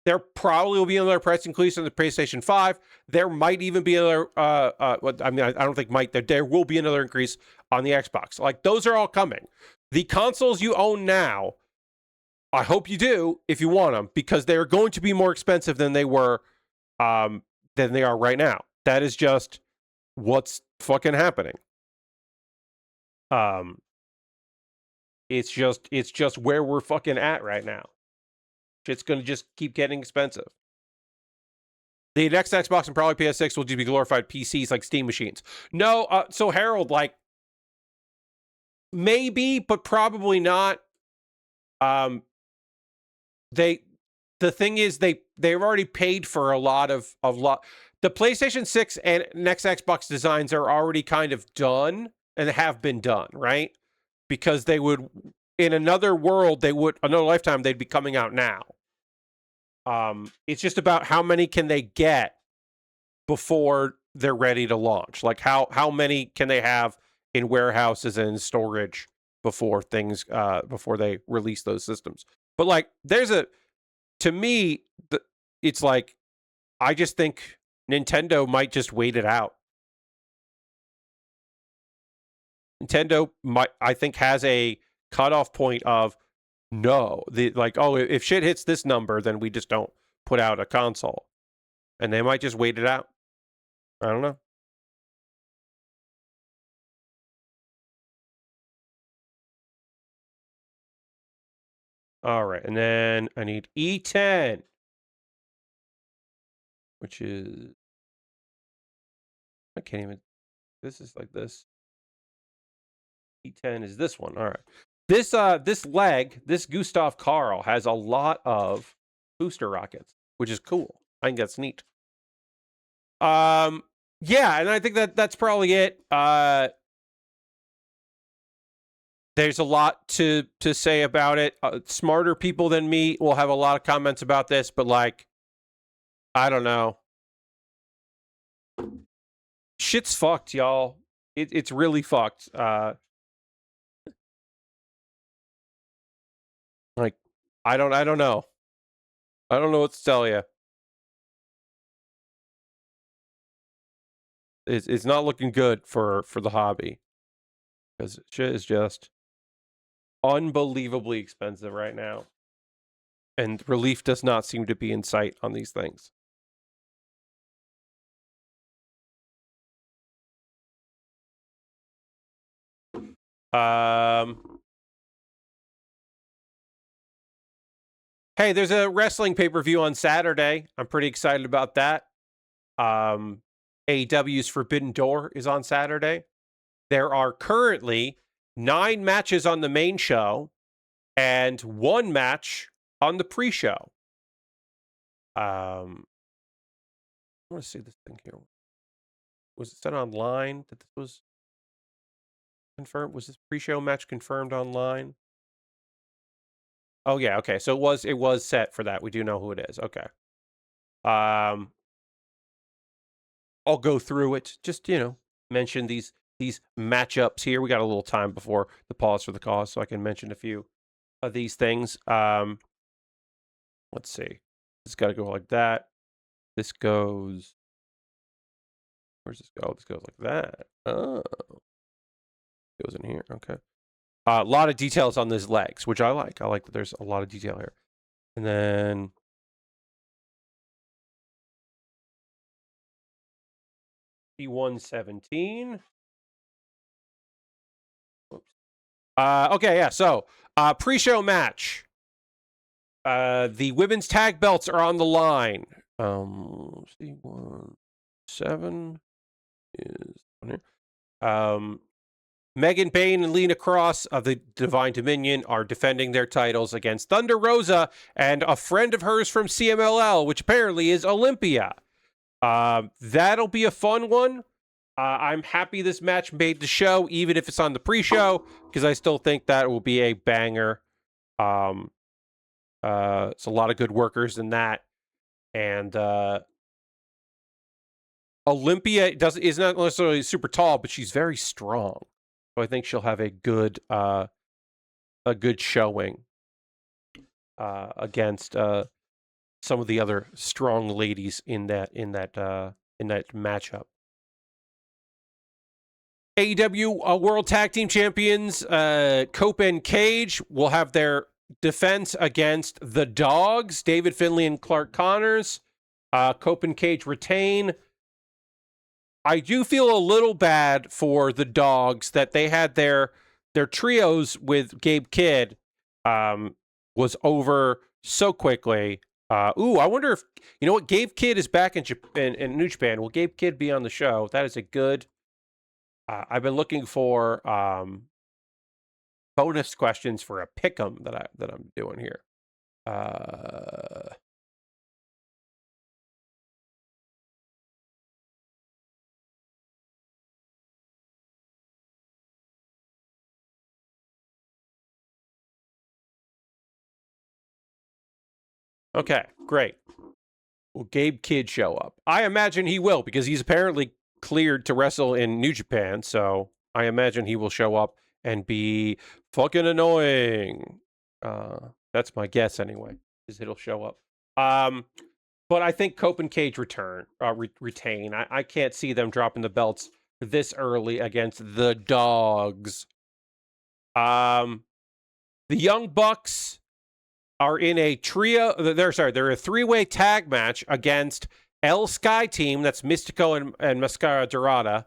There probably will be another price increase on the PlayStation 5. There might even be another, I don't think there will be another increase on the Xbox. Like, those are all coming. The consoles you own now, I hope you do if you want them, because they're going to be more expensive than they were, than they are right now. That is just what's fucking happening. It's just where we're fucking at right now. It's going to just keep getting expensive. The next Xbox and probably PS6 will just be glorified PCs like Steam machines. No, so Harold, like, maybe, but probably not. The thing is, they've already paid for a lot of the PlayStation 6 and next Xbox designs are already kind of done and have been done, right? Because they would, in another world, another lifetime, they'd be coming out now. It's just about how many can they get before they're ready to launch. Like, how many can they have in warehouses and storage before they release those systems. But, like, to me, it's like, I just think Nintendo might just wait it out. Nintendo I think, has a cutoff point of, no, if shit hits this number, then we just don't put out a console. And they might just wait it out. I don't know. All right, and then I need E10, which is, I can't even, this is like this. E10 is this one. All right. This Gustav Karl has a lot of booster rockets, which is cool. I think that's neat. Yeah, and I think that's probably it. There's a lot to say about it. Smarter people than me will have a lot of comments about this, but, like, I don't know. Shit's fucked, y'all. It's really fucked. Like, I don't know. I don't know what to tell you. It's not looking good for the hobby, because shit is just unbelievably expensive right now, and relief does not seem to be in sight on these things. Hey, there's a wrestling pay-per-view on Saturday. I'm pretty excited about that. AEW's Forbidden Door is on Saturday. There are currently 9 matches on the main show and 1 match on the pre-show. I want to see this thing here. Was it said online that this was confirmed? Was this pre-show match confirmed online? Oh yeah, okay. So it was set for that. We do know who it is. Okay. I'll go through it. Just, mention these matchups here. We got a little time before the pause for the cause, so I can mention a few of these things. Let's see. It's got to go like that. This goes. Where's this go? This goes like that. Oh. Goes in here. Okay. A lot of details on these legs, which I like. I like that there's a lot of detail here. And then P117. Whoops. Okay, yeah. So, pre-show match. The women's tag belts are on the line. C17 is on here. Megan Payne and Lena Cross of the Divine Dominion are defending their titles against Thunder Rosa and a friend of hers from CMLL, which apparently is Olympia. That'll be a fun one. I'm happy this match made the show, even if it's on the pre-show, because I still think that will be a banger. It's a lot of good workers in that. And Olympia is not necessarily super tall, but she's very strong. So I think she'll have a good showing against some of the other strong ladies in that matchup. AEW World Tag Team Champions Cope and Cage will have their defense against the Dogs, David Finlay and Clark Connors. Cope and Cage retain. I do feel a little bad for the Dogs that they had their trios with Gabe Kidd was over so quickly. I wonder if, Gabe Kidd is back in New Japan. Will Gabe Kidd be on the show? That is a good... I've been looking for bonus questions for a pick'em that I'm doing here. Okay, great. Will Gabe Kidd show up? I imagine he will, because he's apparently cleared to wrestle in New Japan, so I imagine he will show up and be fucking annoying. That's my guess anyway, is it'll show up. But I think Cope and Cage retain. I can't see them dropping the belts this early against the Dogs. The Young Bucks are in a trio. They're a three-way tag match against El Sky Team. That's Mystico and Mascara Dorada,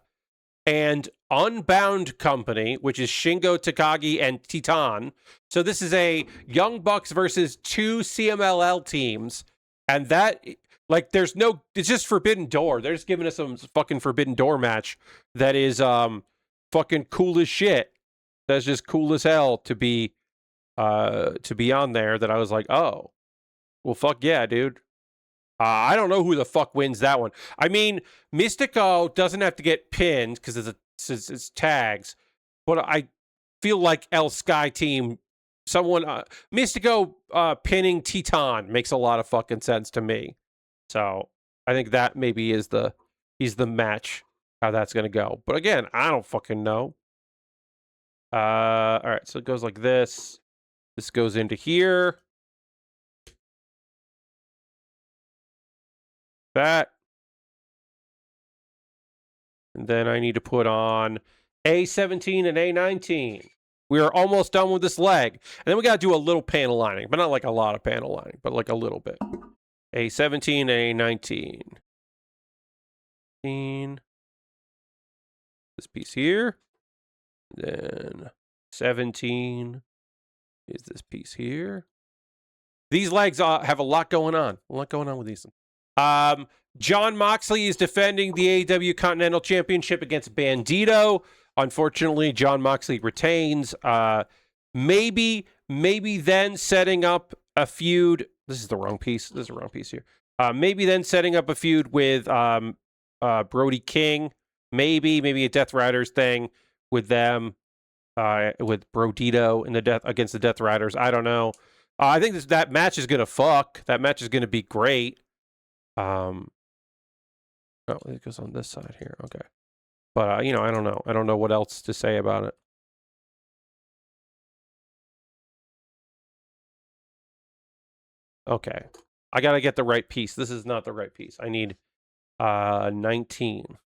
and Unbound Company, which is Shingo Takagi and Titan. So this is a Young Bucks versus two CMLL teams, and that, there's no, it's just Forbidden Door. They're just giving us some fucking Forbidden Door match that is fucking cool as shit. That's just cool as hell to be on there, that I was like, oh, well, fuck yeah, dude. I don't know who the fuck wins that one. I mean, Mystico doesn't have to get pinned because it's tags, but I feel like El Sky Team, Mystico pinning Titan makes a lot of fucking sense to me. So I think that maybe is the match, how that's gonna go. But again, I don't fucking know. All right, so it goes like this. This goes into here. That. And then I need to put on A17 and A19. We are almost done with this leg. And then we got to do a little panel lining, but not like a lot of panel lining, but like a little bit. A17 and A19. This piece here. Then 17 is this piece here. These legs have a lot going on. A lot going on with these. Jon Moxley is defending the AEW Continental Championship against Bandito. Unfortunately, Jon Moxley retains. Maybe then setting up a feud. This is the wrong piece. This is the wrong piece here. Maybe then setting up a feud with Brody King maybe a Death Riders thing with them, with Brodito in the death against the Death Riders. I don't know. I think that match is gonna fuck. That match is gonna be great. Oh, it goes on this side here. Okay, but I don't know. I don't know what else to say about it. Okay, I gotta get the right piece. This is not the right piece. I need 19.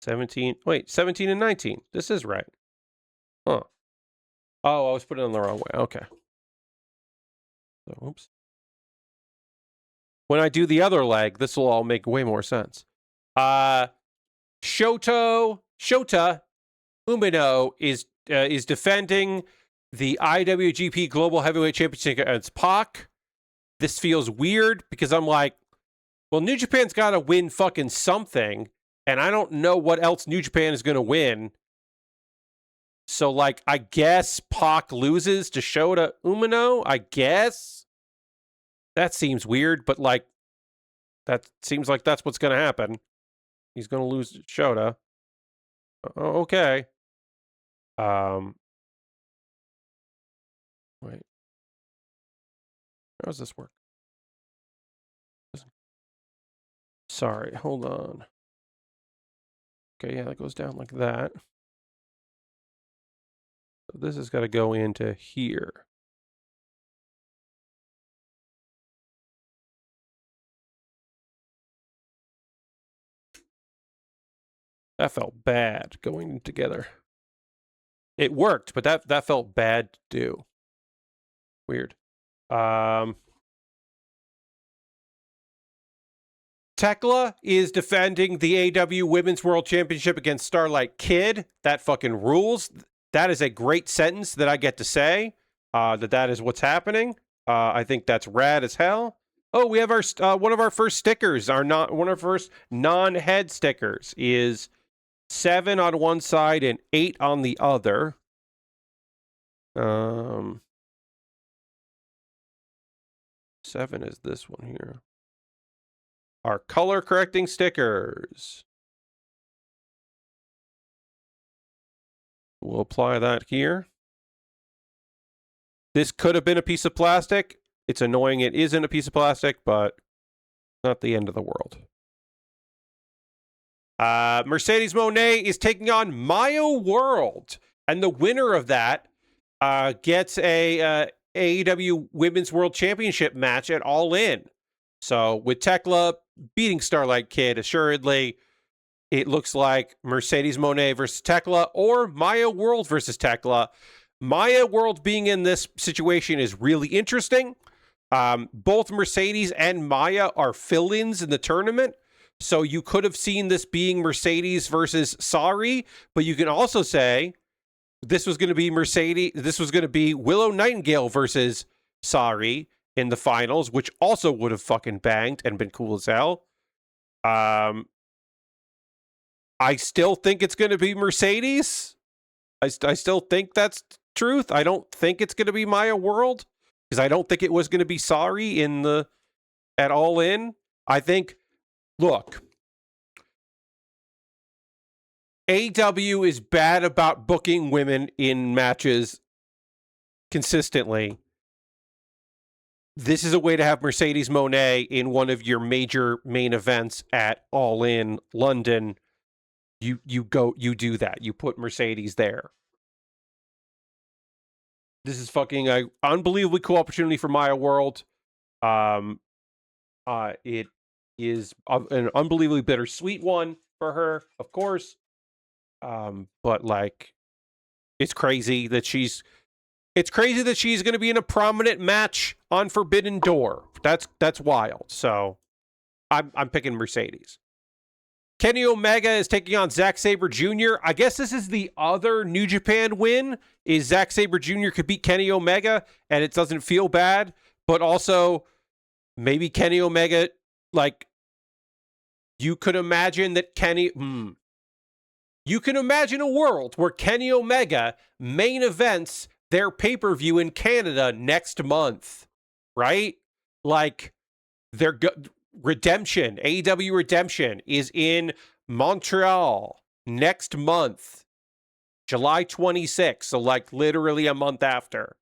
17. Wait, 17 and 19. This is right. Huh. Oh, I was putting it on the wrong way. Okay. So, oops. When I do the other leg, this will all make way more sense. Shota Umino is defending the IWGP Global Heavyweight Championship against Pac. This feels weird because I'm like, well, New Japan's got to win fucking something, and I don't know what else New Japan is going to win. So, like, I guess Pac loses to Shota Umino, I guess. That seems weird, but, like, that seems like that's what's going to happen. He's going to lose to Shota. Okay. Wait. How does this work? Sorry, hold on. Okay, yeah, that goes down like that. So this has got to go into here. That felt bad going together. It worked, but that felt bad to do. Weird. Tekla is defending the AW Women's World Championship against Starlight Kid. That fucking rules. That is a great sentence that I get to say. That is what's happening. I think that's rad as hell. Oh, we have our one of our first stickers. One of our first non-head stickers is 7 on one side and 8 on the other. 7 is this one here. Our color correcting stickers. We'll apply that here. This could have been a piece of plastic. It's annoying it isn't a piece of plastic, but not the end of the world. Mercedes Moné is taking on Maya World, and the winner of that gets a AEW Women's World Championship match at All In. So with Tekla beating Starlight Kid, assuredly, it looks like Mercedes Moné versus Tekla or Maya World versus Tekla. Maya World being in this situation is really interesting. Both Mercedes and Maya are fill-ins in the tournament. So you could have seen this being Mercedes versus Sari, but you can also say this was going to be Willow Nightingale versus Sari in the finals, which also would have fucking banged and been cool as hell. I still think it's going to be Mercedes. I still think that's truth. I don't think it's going to be Maya World because I don't think it was going to be Sari at All In. I think, look, AW is bad about booking women in matches consistently. This is a way to have Mercedes Moné in one of your major main events at All In London. You do that. You put Mercedes there. This is fucking an unbelievably cool opportunity for Maya World. It is an unbelievably bittersweet one for her, of course. But like, it's crazy that she's going to be in a prominent match on Forbidden Door. That's wild. So I'm picking Mercedes. Kenny Omega is taking on Zack Sabre Jr. I guess this is the other New Japan win, is Zack Sabre Jr. could beat Kenny Omega and it doesn't feel bad, but also maybe Kenny Omega, like, you could imagine that you can imagine a world where Kenny Omega main events their pay-per-view in Canada next month, right? Like, Redemption, AEW Redemption is in Montreal next month, July 26th. So like literally a month after.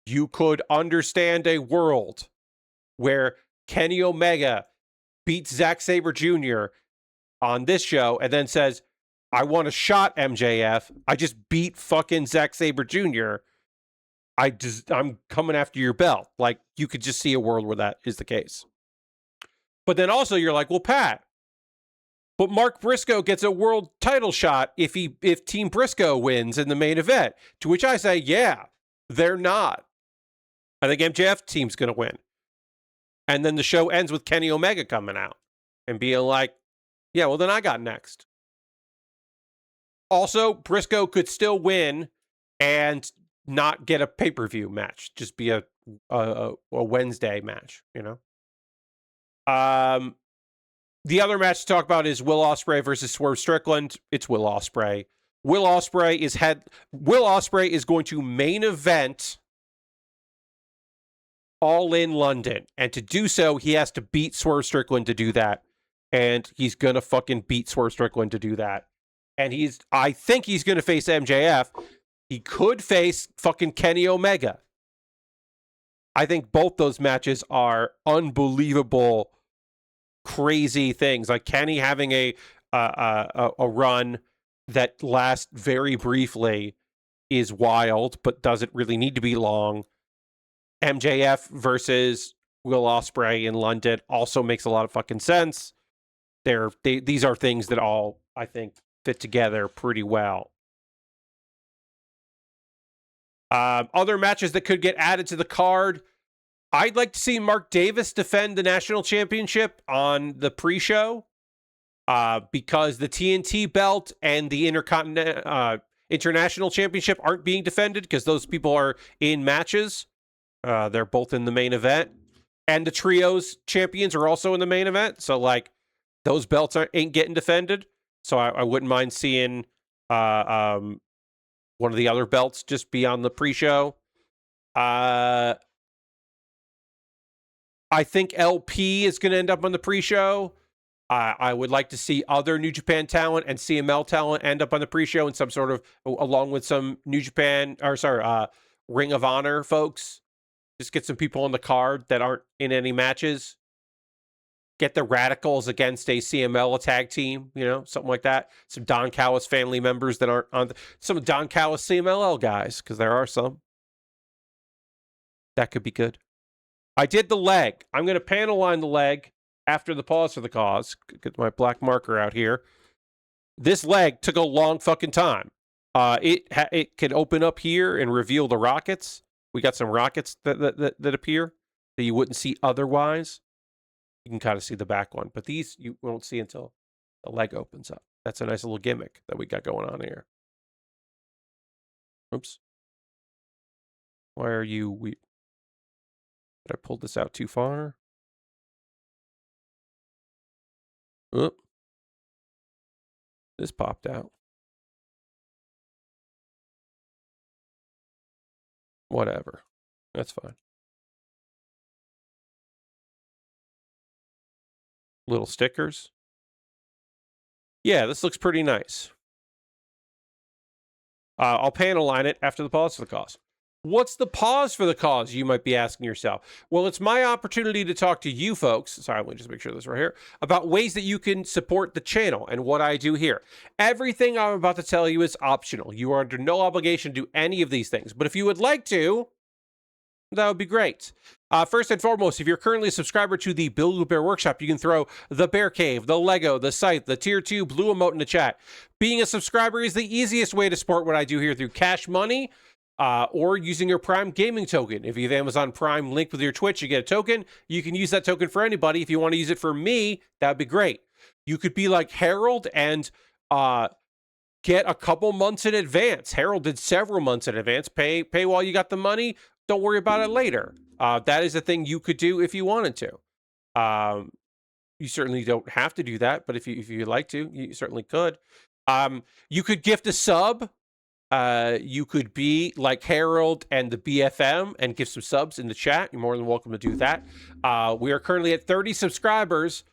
You could understand a world where Kenny Omega beats Zack Sabre Jr. on this show and then says, I want a shot, MJF. I just beat fucking Zack Sabre Jr. I'm coming after your belt. Like, you could just see a world where that is the case. But then also you're like, well, Pat, but Mark Briscoe gets a world title shot if Team Briscoe wins in the main event. To which I say, yeah, they're not. I think MJF team's going to win. And then the show ends with Kenny Omega coming out and being like, yeah, well, then I got next. Also, Briscoe could still win and not get a pay-per-view match. Just be a Wednesday match, you know? The other match to talk about is Will Ospreay versus Swerve Strickland. It's Will Ospreay. Will Ospreay is going to main event All In London. And to do so, he has to beat Swerve Strickland to do that. And he's going to fucking beat Swerve Strickland to do that. And I think he's going to face MJF. He could face fucking Kenny Omega. I think both those matches are unbelievable, crazy things. Like Kenny having a run that lasts very briefly is wild, but doesn't really need to be long. MJF versus Will Ospreay in London also makes a lot of fucking sense. These are things that all, I think, fit together pretty well. Other matches that could get added to the card. I'd like to see Mark Davis defend the national championship on the pre-show because the TNT belt and the international championship aren't being defended because those people are in matches. They're both in the main event. And the trios champions are also in the main event. So, like, those belts ain't getting defended. So I wouldn't mind seeing one of the other belts just be on the pre-show. I think LP is going to end up on the pre-show. I would like to see other New Japan talent and CML talent end up on the pre-show in some sort of, along with some Ring of Honor folks. Just get some people on the card that aren't in any matches. Get the Radicals against a CML tag team, something like that. Some Don Callis family members that aren't on some Don Callis CMLL guys, because there are some. That could be good. I did the leg. I'm going to panel line the leg after the pause for the cause. Get my black marker out here. This leg took a long fucking time. It can open up here and reveal the rockets. We got some rockets that appear that you wouldn't see otherwise. You can kind of see the back one, but these you won't see until the leg opens up. That's a nice little gimmick that we got going on here. Oops. Why are you weird? Did I pull this out too far? Oop. This popped out. Whatever. That's fine. Little stickers. Yeah, this looks pretty nice. I'll panel line it after the pause for the cause. What's the pause for the cause, you might be asking yourself? Well, it's my opportunity to talk to you folks, sorry, let me just make sure this right here, about ways that you can support the channel and what I do here. Everything I'm about to tell you is optional. You are under no obligation to do any of these things, but if you would like to, that would be great. First and foremost, if you're currently a subscriber to the Bill Blue Bear Workshop, you can throw the Bear Cave, the Lego, the Scythe, the Tier 2 blue emote in the chat. Being a subscriber is the easiest way to support what I do here through cash money or using your Prime Gaming token. If you have Amazon Prime linked with your Twitch, you get a token. You can use that token for anybody. If you want to use it for me, that would be great. You could be like Harold and get a couple months in advance. Harold did several months in advance. Pay while you got the money. Don't worry about it later. That is a thing you could do if you wanted to. You certainly don't have to do that, but if you'd like to, you certainly could. You could gift a sub You could be like Harold and the BFM and give some subs in the chat. You're more than welcome to do that. We are currently at 30 subscribers.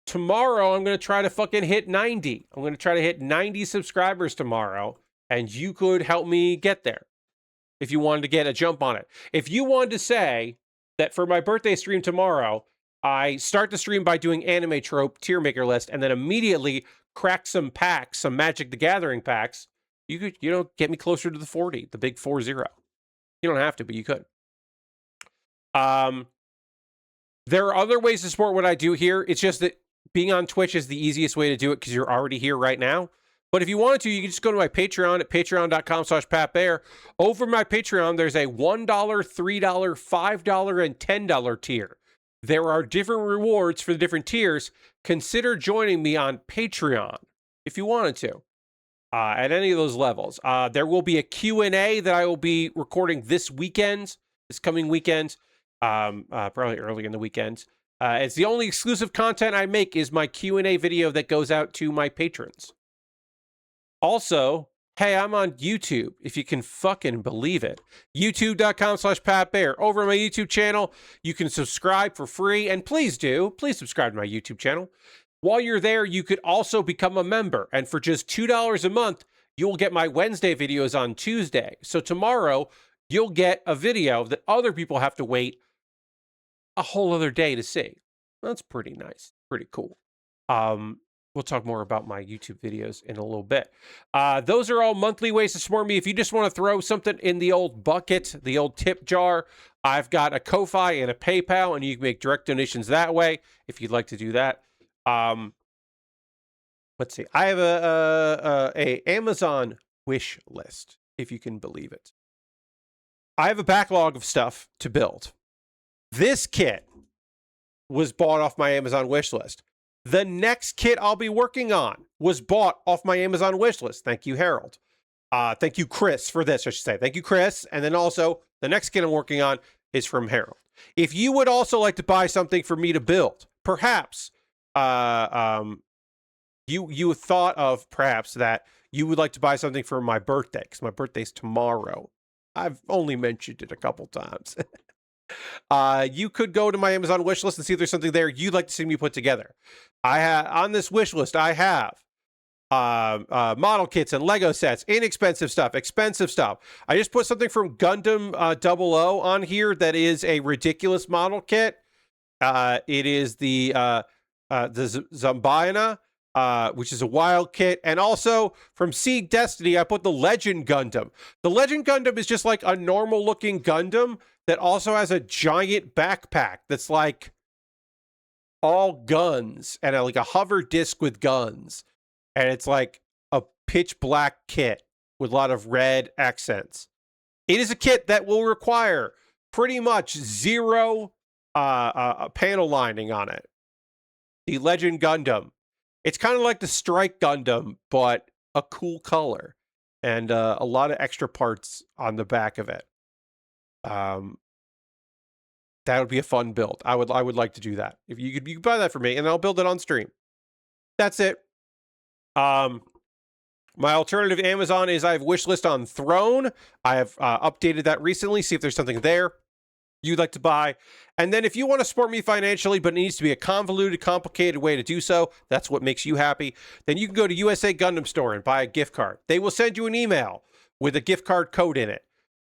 Tomorrow, I'm going to try to fucking hit 90. I'm going to try to hit 90 subscribers tomorrow, and you could help me get there if you wanted to get a jump on it. If you wanted to say that for my birthday stream tomorrow, I start the stream by doing anime trope tier maker list and then immediately crack some packs, some Magic the Gathering packs, you could, get me closer to the 40, the big 40. You don't have to, but you could. There are other ways to support what I do here. It's just that being on Twitch is the easiest way to do it because you're already here right now. But if you wanted to, you can just go to my Patreon at patreon.com/PatBear. Over my Patreon, there's a $1, $3, $5, and $10 tier. There are different rewards for the different tiers. Consider joining me on Patreon if you wanted to at any of those levels. There will be a Q&A that I will be recording this coming weekend, probably early in the weekend. It's the only exclusive content I make is my Q&A video that goes out to my patrons. Also, hey, I'm on YouTube, if you can fucking believe it. YouTube.com/PatBear. Over on my YouTube channel, you can subscribe for free, and please subscribe to my YouTube channel. While you're there, you could also become a member, and for just $2 a month, you'll get my Wednesday videos on Tuesday. So tomorrow, you'll get a video that other people have to wait a whole other day to see. That's pretty nice, pretty cool. We'll talk more about my YouTube videos in a little bit. Those are all monthly ways to support me. If you just want to throw something in the old bucket, the old tip jar, I've got a Ko-Fi and a PayPal, and you can make direct donations that way if you'd like to do that. Let's see. I have a Amazon wish list, if you can believe it. I have a backlog of stuff to build. This kit was bought off my Amazon wish list. The next kit I'll be working on was bought off my Amazon wish list. Thank you, Harold. Thank you, Chris, for this, I should say. Thank you, Chris. And then also, the next kit I'm working on is from Harold. If you would also like to buy something for me to build, perhaps you thought of perhaps that you would like to buy something for my birthday, because my birthday's tomorrow. I've only mentioned it a couple times. You could go to my Amazon wish list and see if there's something there you'd like to see me put together. On this wish list, I have model kits and Lego sets, inexpensive stuff, expensive stuff. I just put something from Gundam 00 on here that is a ridiculous model kit. It is the Zambiana, which is a wild kit. And also from Seed Destiny, I put the Legend Gundam. The Legend Gundam is just like a normal looking Gundam that also has a giant backpack that's like all guns and like a hover disc with guns. And it's like a pitch black kit with a lot of red accents. It is a kit that will require pretty much zero panel lining on it. The Legend Gundam. It's kind of like the Strike Gundam, but a cool color and a lot of extra parts on the back of it. That would be a fun build. I would like to do that. If you could buy that for me, and I'll build it on stream. That's it. My alternative Amazon is I have wishlist on Throne. I have updated that recently. See if there's something there you'd like to buy. And then if you want to support me financially, but it needs to be a convoluted, complicated way to do so, that's what makes you happy, then you can go to USA Gundam Store and buy a gift card. They will send you an email with a gift card code in it.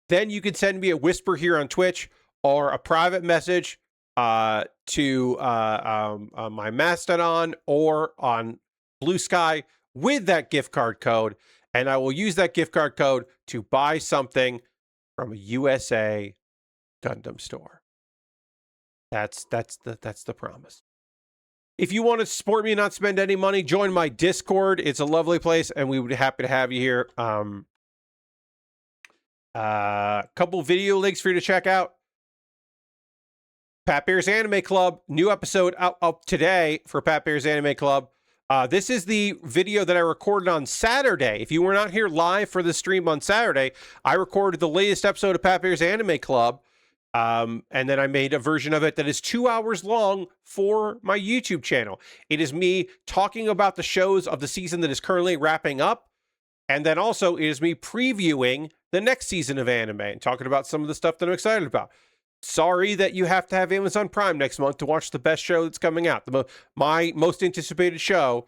Then you can send me a whisper here on Twitch or a private message to my Mastodon or on Blue Sky with that gift card code, and I will use that gift card code to buy something from a USA Gundam store. That's the promise. If you want to support me and not spend any money, join my Discord. It's a lovely place, and we would be happy to have you here. Couple video links for you to check out. Pat Bear's Anime Club, new episode up today for Pat Bear's Anime Club. This is the video that I recorded on Saturday. If you were not here live for the stream on Saturday, I recorded the latest episode of Pat Bear's Anime Club. And then I made a version of it that is 2 hours long for my YouTube channel. It is me talking about the shows of the season that is currently wrapping up And then also it is me previewing the next season of anime and talking about some of the stuff that I'm excited about. Sorry that you have to have Amazon Prime next month to watch the best show that's coming out. My most anticipated show,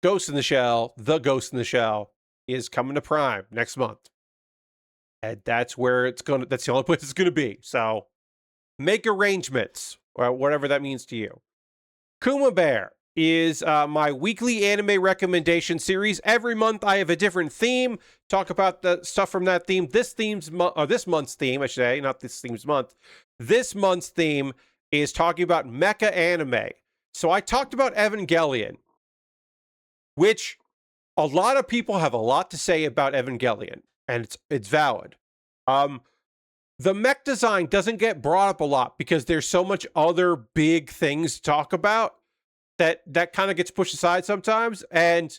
Ghost in the Shell, The Ghost in the Shell, is coming to Prime next month. And that's where that's the only place it's going to be. So make arrangements, or whatever that means to you. Kuma Baer is my weekly anime recommendation series. Every month I have a different theme. Talk about the stuff from that theme. This month's theme, I should say, not this theme's month. This month's theme is talking about mecha anime. So I talked about Evangelion, which a lot of people have a lot to say about Evangelion, and it's valid. The mech design doesn't get brought up a lot because there's so much other big things to talk about that kind of gets pushed aside sometimes. And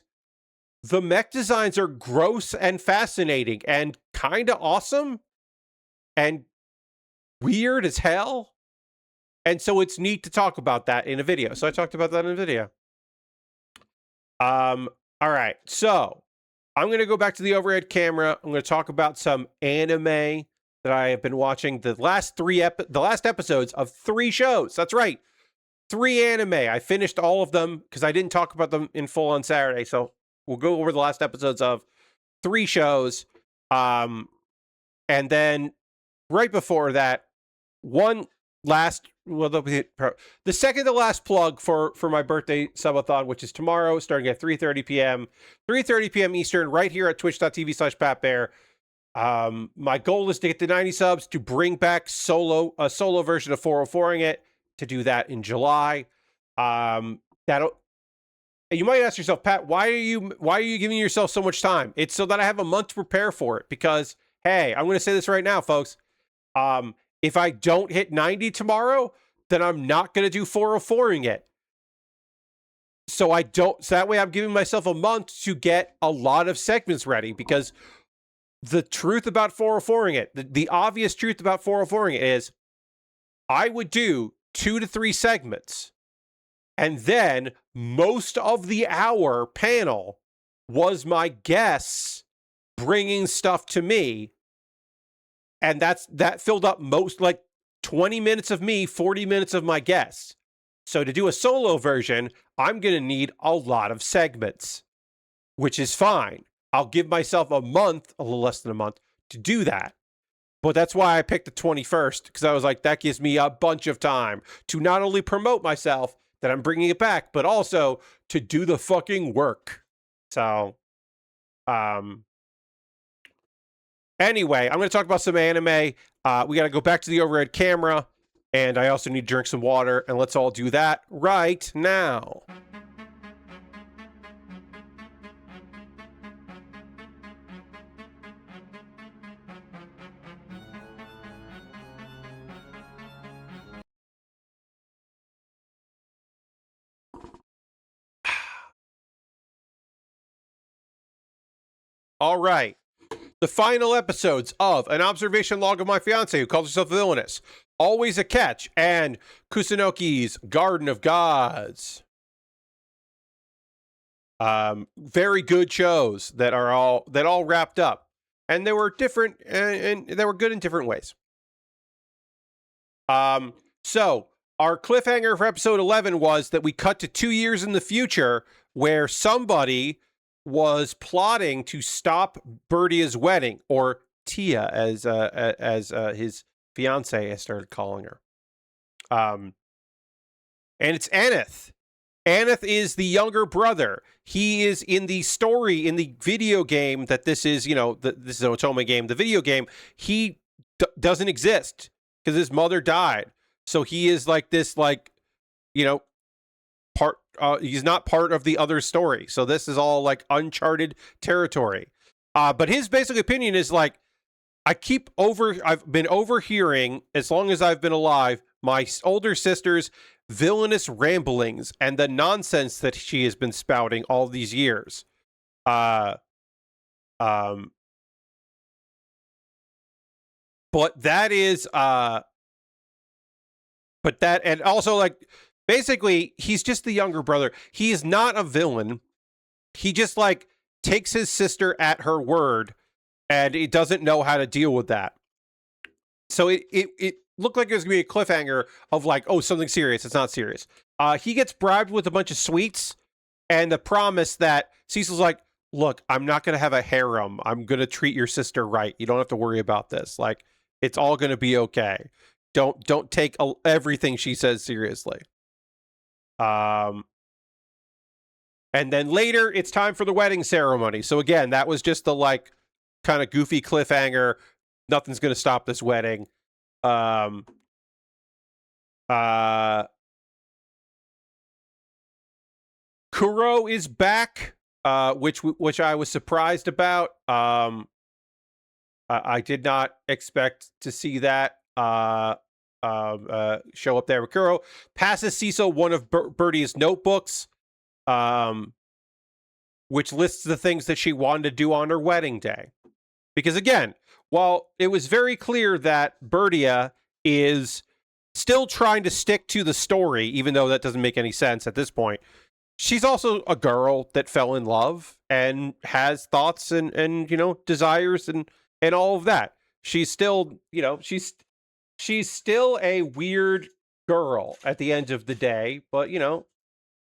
the mech designs are gross and fascinating and kind of awesome and weird as hell. And so it's neat to talk about that in a video. So I talked about that in a video. All right. So I'm going to go back to the overhead camera. I'm going to talk about some anime that I have been watching the last episodes of 3 shows. That's right. 3 anime. I finished all of them because I didn't talk about them in full on Saturday. So we'll go over the last episodes of 3 shows. And then right before that, the second to last plug for my birthday subathon, which is tomorrow, starting at 3:30 p.m. 3:30 p.m. Eastern, right here at twitch.tv/PatBear. My goal is to get to 90 subs to bring back a solo version of 404ing it, to do that in July. You might ask yourself, Pat, why are you giving yourself so much time? It's so that I have a month to prepare for it, because hey, I'm going to say this right now, folks. If I don't hit 90 tomorrow, then I'm not going to do 404ing it. So that way I'm giving myself a month to get a lot of segments ready, because the truth about 404ing it, the obvious truth about 404ing it is I would do 2 to 3 segments, and then most of the hour panel was my guests bringing stuff to me, and that filled up most, like 20 minutes of me, 40 minutes of my guests. So to do a solo version, I'm going to need a lot of segments, which is fine. I'll give myself a month, a little less than a month, to do that. But that's why I picked the 21st, because I was like, that gives me a bunch of time to not only promote myself that I'm bringing it back, but also to do the fucking work. So, anyway, I'm going to talk about some anime. We got to go back to the overhead camera, and I also need to drink some water, and let's all do that right now. All right. The final episodes of An Observation Log of My Fiancée, Who Calls Herself Villainess, Always a Catch, and Kusunoki's Garden of Gods. Very good shows that all wrapped up, and they were different, and they were good in different ways. So our cliffhanger for episode 11 was that we cut to 2 years in the future, where somebody was plotting to stop Birdia's wedding, or Tia, as his fiancée has started calling her. And it's Aneth. Aneth is the younger brother. He is in the story, in the video game that this is, this is an Otome game, the video game, he doesn't exist because his mother died. So he is like this, he's not part of the other story. So this is all like uncharted territory. But his basic opinion is like, I've been overhearing, as long as I've been alive, my older sister's villainous ramblings and the nonsense that she has been spouting all these years. But that is, and also, like, basically, he's just the younger brother. He is not a villain. He just, like, takes his sister at her word, and he doesn't know how to deal with that. So it looked like it was going to be a cliffhanger of like, oh, something serious. It's not serious. He gets bribed with a bunch of sweets and the promise that Cecil's like, look, I'm not going to have a harem. I'm going to treat your sister right. You don't have to worry about this. Like, it's all going to be okay. Don't take everything she says seriously. And then later, it's time for the wedding ceremony. So again, that was just the like kind of goofy cliffhanger. Nothing's going to stop this wedding. Kuro is back, which I was surprised about. I did not expect to see that show up there. Kuro passes Cecil one of Birdie's notebooks, which lists the things that she wanted to do on her wedding day. Because again, while it was very clear that Birdia is still trying to stick to the story, even though that doesn't make any sense at this point, she's also a girl that fell in love and has thoughts and desires and all of that. She's still, she's still a weird girl at the end of the day, but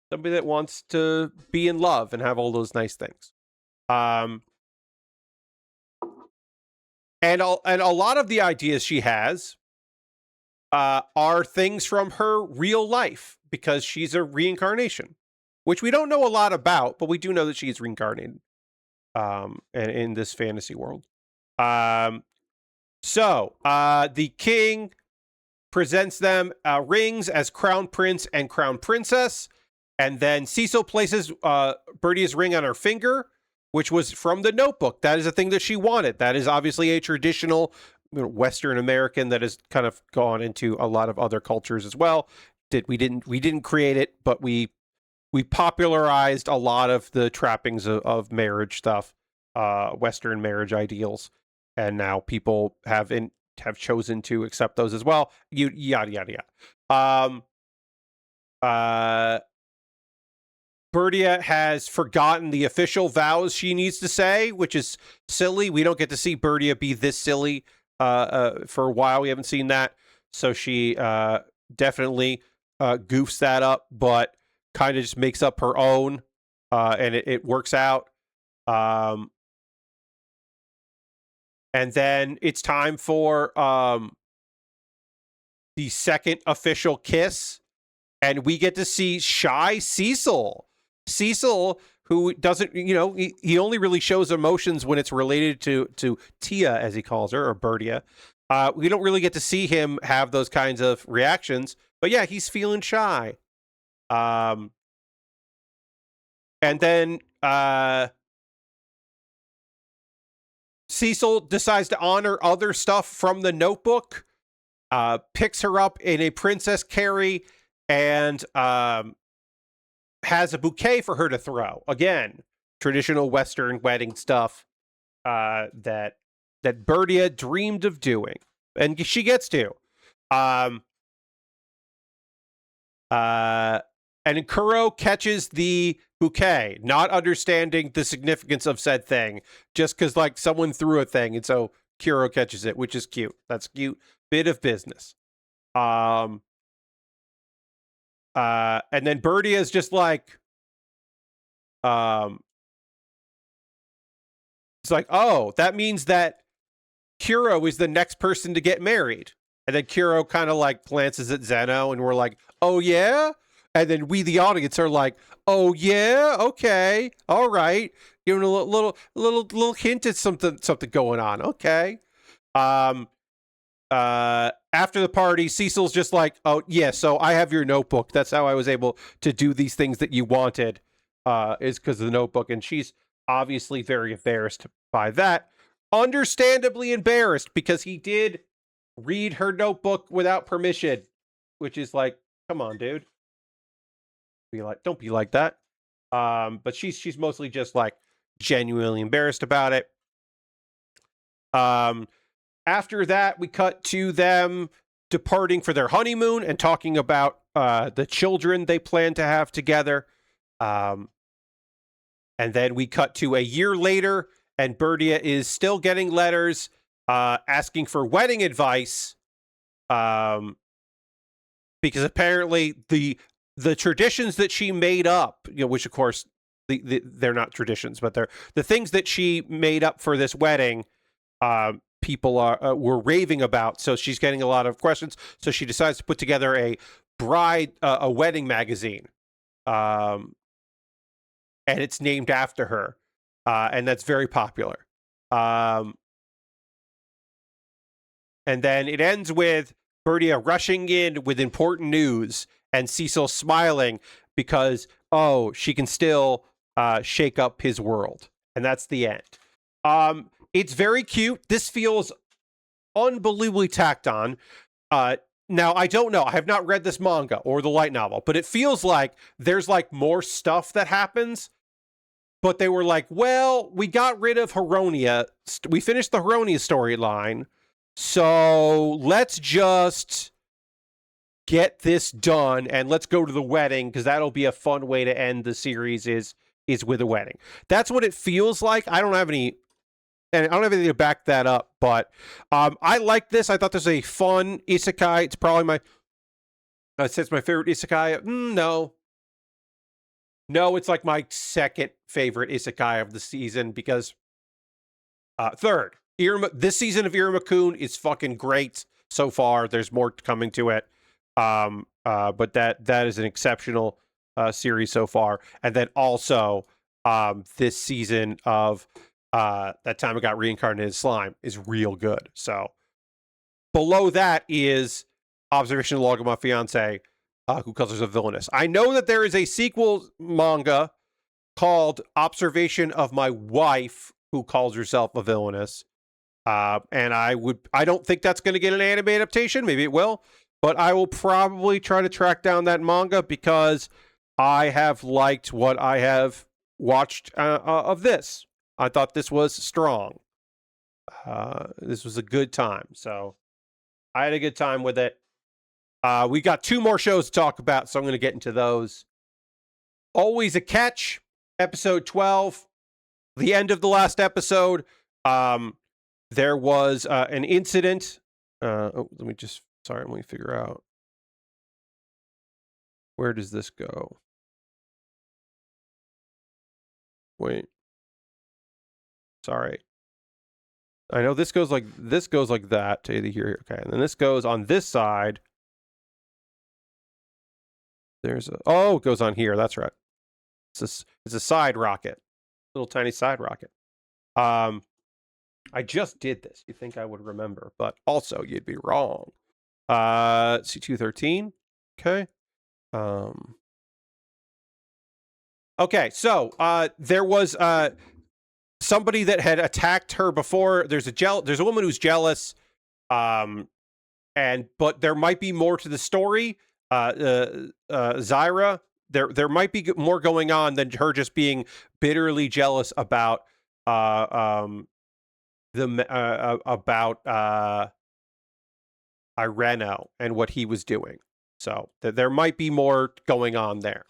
somebody that wants to be in love and have all those nice things. And a lot of the ideas she has are things from her real life, because she's a reincarnation, which we don't know a lot about, but we do know that she's reincarnated and in this fantasy world. So the king presents them rings as crown prince and crown princess, and then Cecil places Birdia's ring on her finger, which was from the notebook. That is a thing that she wanted. That is obviously a traditional Western American that has kind of gone into a lot of other cultures as well. We didn't create it, but we popularized a lot of the trappings of marriage stuff, Western marriage ideals, and now people have chosen to accept those as well. Yada yada yada. Birdia has forgotten the official vows she needs to say, which is silly. We don't get to see Birdia be this silly for a while. We haven't seen that. So she definitely goofs that up, but kind of just makes up her own, and it works out. And then it's time for the second official kiss, and we get to see shy Cecil. Cecil, who doesn't, he only really shows emotions when it's related to Tia, as he calls her, or Birdia. We don't really get to see him have those kinds of reactions, but yeah, he's feeling shy. And then Cecil decides to honor other stuff from the notebook, picks her up in a princess carry, and has a bouquet for her to throw. Again, traditional Western wedding stuff that Birdia dreamed of doing, and she gets to. And Kuro catches the bouquet, not understanding the significance of said thing, just because like someone threw a thing, and so Kuro catches it, which is cute. That's cute bit of business. And then Birdia is just like, it's like, oh, that means that Kuro is the next person to get married. And then Kuro kind of like glances at Zeno, and we're like, oh yeah? And then we, the audience, are like, oh yeah? Okay. All right. Giving a little hint at something going on. Okay. After the party, Cecil's just like, oh yeah, so I have your notebook. That's how I was able to do these things that you wanted, is because of the notebook. And she's obviously very embarrassed by that. Understandably embarrassed, because he did read her notebook without permission, which is like, come on, dude. Don't be like that. But she's mostly just like genuinely embarrassed about it. After that, we cut to them departing for their honeymoon and talking about the children they plan to have together. And then we cut to a year later, and Bertia is still getting letters asking for wedding advice, because apparently the traditions that she made up, which of course they're not traditions, but they're the things that she made up for this wedding. People were raving about, so she's getting a lot of questions. So she decides to put together a wedding magazine, and it's named after her, and that's very popular. And then it ends with Bertia rushing in with important news, and Cecil smiling because she can still shake up his world, and that's the end. It's very cute. This feels unbelievably tacked on. Now, I don't know. I have not read this manga or the light novel, but it feels like there's like more stuff that happens. But they were like, well, we got rid of Heronia. We finished the Heronia storyline. So let's just get this done and let's go to the wedding, because that'll be a fun way to end the series is with a wedding. That's what it feels like. I don't have anything to back that up, but I like this. I thought this was a fun isekai. It's probably my favorite isekai. No, it's like my second favorite isekai of the season, because third, this season of Iruma-kun is fucking great so far. There's more coming to it, but that is an exceptional series so far. And then also this season of That Time I Got Reincarnated as Slime is real good. So below that is Observation Log of My Fiancée, who calls herself Villainess. I know that there is a sequel manga called Observation of My Wife, who calls herself a Villainess. And I don't think that's going to get an anime adaptation. Maybe it will, but I will probably try to track down that manga, because I have liked what I have watched of this. I thought this was strong. This was a good time. So I had a good time with it. We got 2 more shows to talk about, so I'm going to get into those. Always a Catch, episode 12. The end of the last episode, there was an incident. Let me figure out. Where does this go? Wait. Sorry. I know this goes like that to here. Okay, and then this goes on this side. It goes on here. That's right. It's a side rocket, little tiny side rocket. I just did this. You think I would remember, but also you'd be wrong. C213. Okay. Okay. So there was somebody that had attacked her before. There's a woman who's jealous. But there might be more to the story. Zyra, there might be more going on than her just being bitterly jealous about Ireno and what he was doing. So there might be more going on there.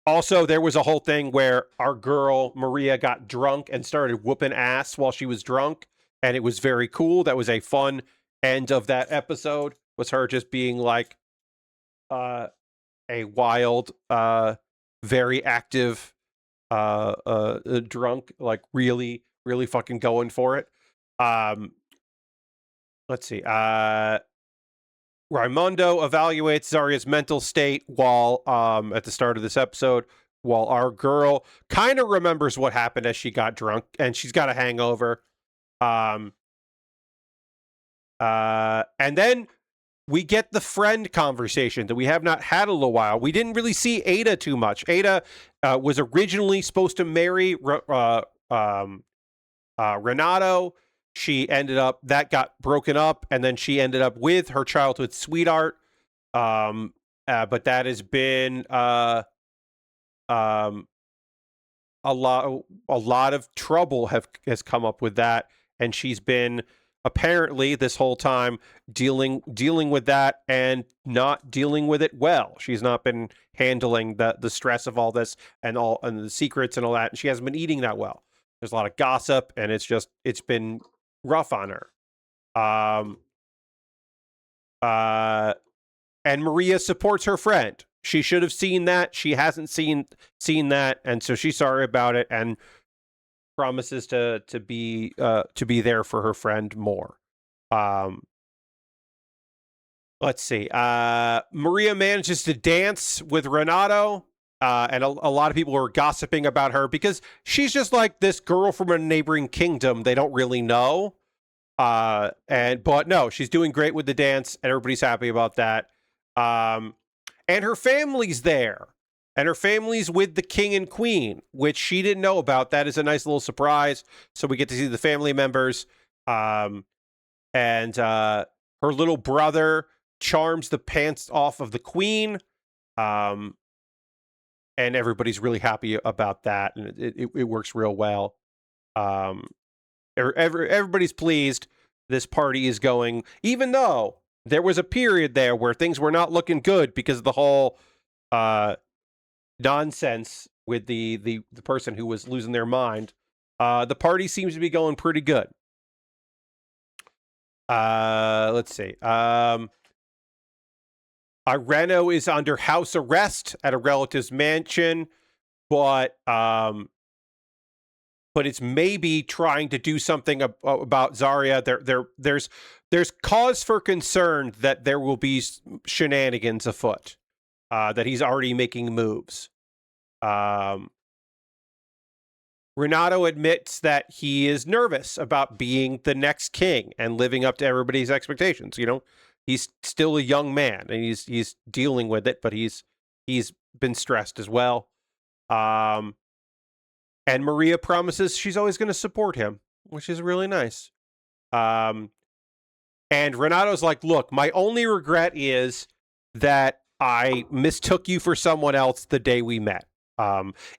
Also, there was a whole thing where our girl Maria got drunk and started whooping ass while she was drunk, and it was very cool. That was a fun end of that episode, was her just being like a wild, very active drunk, like really, really fucking going for it. Let's see. Raimundo evaluates Zarya's mental state while at the start of this episode, while our girl kind of remembers what happened as she got drunk, and she's got a hangover. And then we get the friend conversation that we have not had in a little while. We didn't really see Ada too much. Ada was originally supposed to marry Renato. That got broken up, and then she ended up with her childhood sweetheart. But that has been a lot of trouble has come up with that, and she's been apparently this whole time dealing with that and not dealing with it well. She's not been handling the stress of all this and the secrets and all that. And she hasn't been eating that well. There's a lot of gossip, and it's been rough on her. And Maria supports her friend. She should have seen that. She hasn't seen that, and so she's sorry about it and promises to be there for her friend more. Let's see. Maria manages to dance with Renato, and a lot of people are gossiping about her because she's just like this girl from a neighboring kingdom they don't really know. But no, she's doing great with the dance, and everybody's happy about that. And her family's there, and her family's with the king and queen, which she didn't know about. That is a nice little surprise. So we get to see the family members. And her little brother charms the pants off of the queen. And everybody's really happy about that, and it works real well. Everybody's pleased. This party is going, even though there was a period there where things were not looking good because of the whole nonsense with the person who was losing their mind. The party seems to be going pretty good. Let's see. Reno is under house arrest at a relative's mansion, but it's maybe trying to do something about Zarya. There's cause for concern that there will be shenanigans afoot, that he's already making moves. Renato admits that he is nervous about being the next king and living up to everybody's expectations. You know, he's still a young man, and he's dealing with it, but he's been stressed as well. And Maria promises she's always going to support him, which is really nice. And Renato's like, look, my only regret is that I mistook you for someone else the day we met.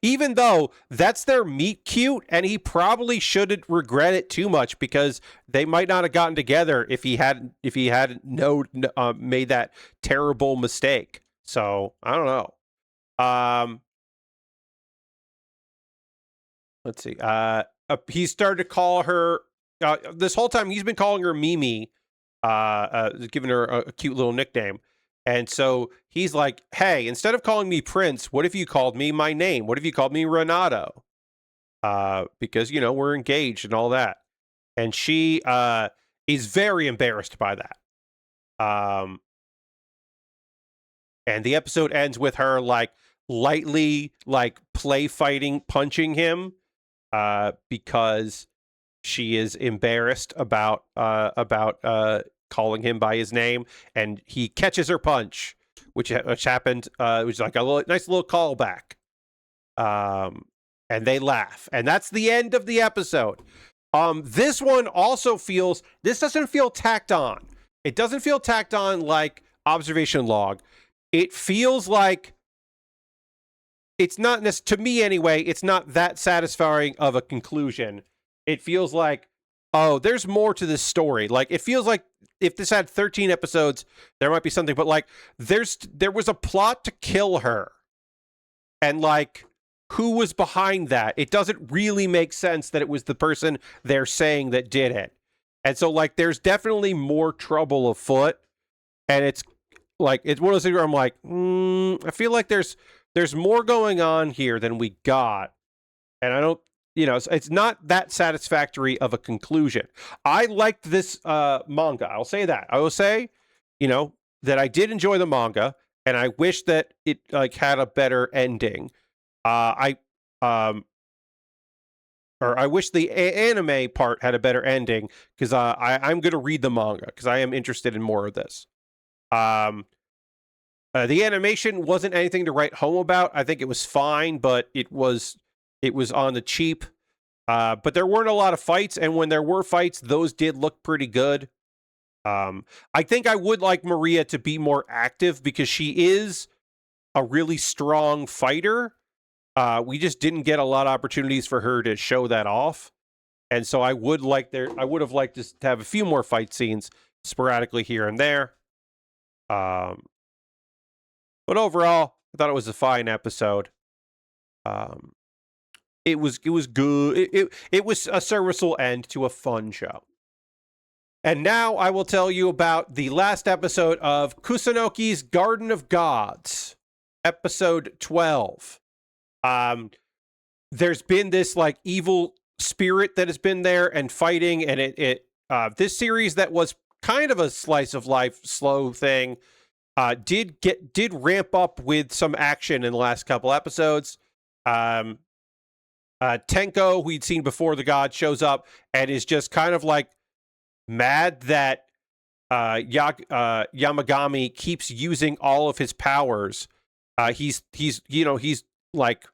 Even though that's their meet cute, and he probably shouldn't regret it too much because they might not have gotten together if he hadn't made that terrible mistake. So I don't know. Let's see. He started to call her this whole time. He's been calling her Mimi, giving her a cute little nickname. And so he's like, hey, instead of calling me Prince, what if you called me my name? What if you called me Renato? Because, you know, we're engaged and all that. And she is very embarrassed by that. And the episode ends with her like lightly like play fighting, punching him because she is embarrassed about calling him by his name, and he catches her punch, which happened, which is like a nice little callback. And they laugh, and that's the end of the episode. This one also this doesn't feel tacked on. It doesn't feel tacked on like Observation Log. It feels like it's not, to me anyway, it's not that satisfying of a conclusion. It feels like, oh, there's more to this story. Like, it feels like if this had 13 episodes, there might be something, but like there was a plot to kill her. And like, who was behind that? It doesn't really make sense that it was the person they're saying that did it. And so like, there's definitely more trouble afoot. And it's like, it's one of those things where I'm like, I feel like there's more going on here than we got. And I don't, you know, it's not that satisfactory of a conclusion. I liked this manga. I'll say that. I will say, you know, that I did enjoy the manga, and I wish that it like had a better ending. I wish the anime part had a better ending, because I'm going to read the manga because I am interested in more of this. The animation wasn't anything to write home about. I think it was fine, but it was on the cheap. But there weren't a lot of fights, and when there were fights, those did look pretty good. I think I would like Maria to be more active because she is a really strong fighter. We just didn't get a lot of opportunities for her to show that off. And so I would have liked to have a few more fight scenes sporadically here and there. But overall, I thought it was a fine episode. It was good. It was a serviceable end to a fun show. And now I will tell you about the last episode of Kusunoki's Garden of Gods, episode 12. There's been this like evil spirit that has been there and fighting, and this series that was kind of a slice of life slow thing did ramp up with some action in the last couple episodes. Tenko, who we'd seen before the god, shows up and is just kind of like mad that Yamagami keeps using all of his powers. He's like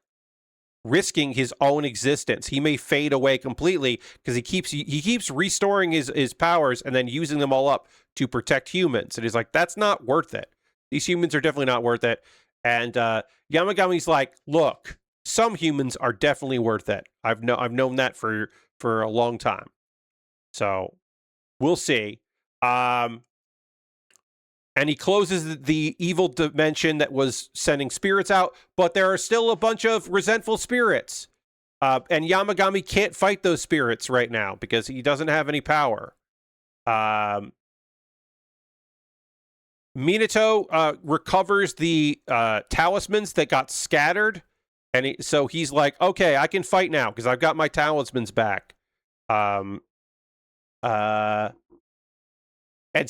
risking his own existence. He may fade away completely because he keeps restoring his powers and then using them all up to protect humans. And he's like, that's not worth it. These humans are definitely not worth it. And Yamagami's like, look, some humans are definitely worth it. I've known that for a long time. So we'll see. And he closes the evil dimension that was sending spirits out, but there are still a bunch of resentful spirits. And Yamagami can't fight those spirits right now because he doesn't have any power. Minato recovers the talismans that got scattered. And so he's like, okay, I can fight now because I've got my talismans back. And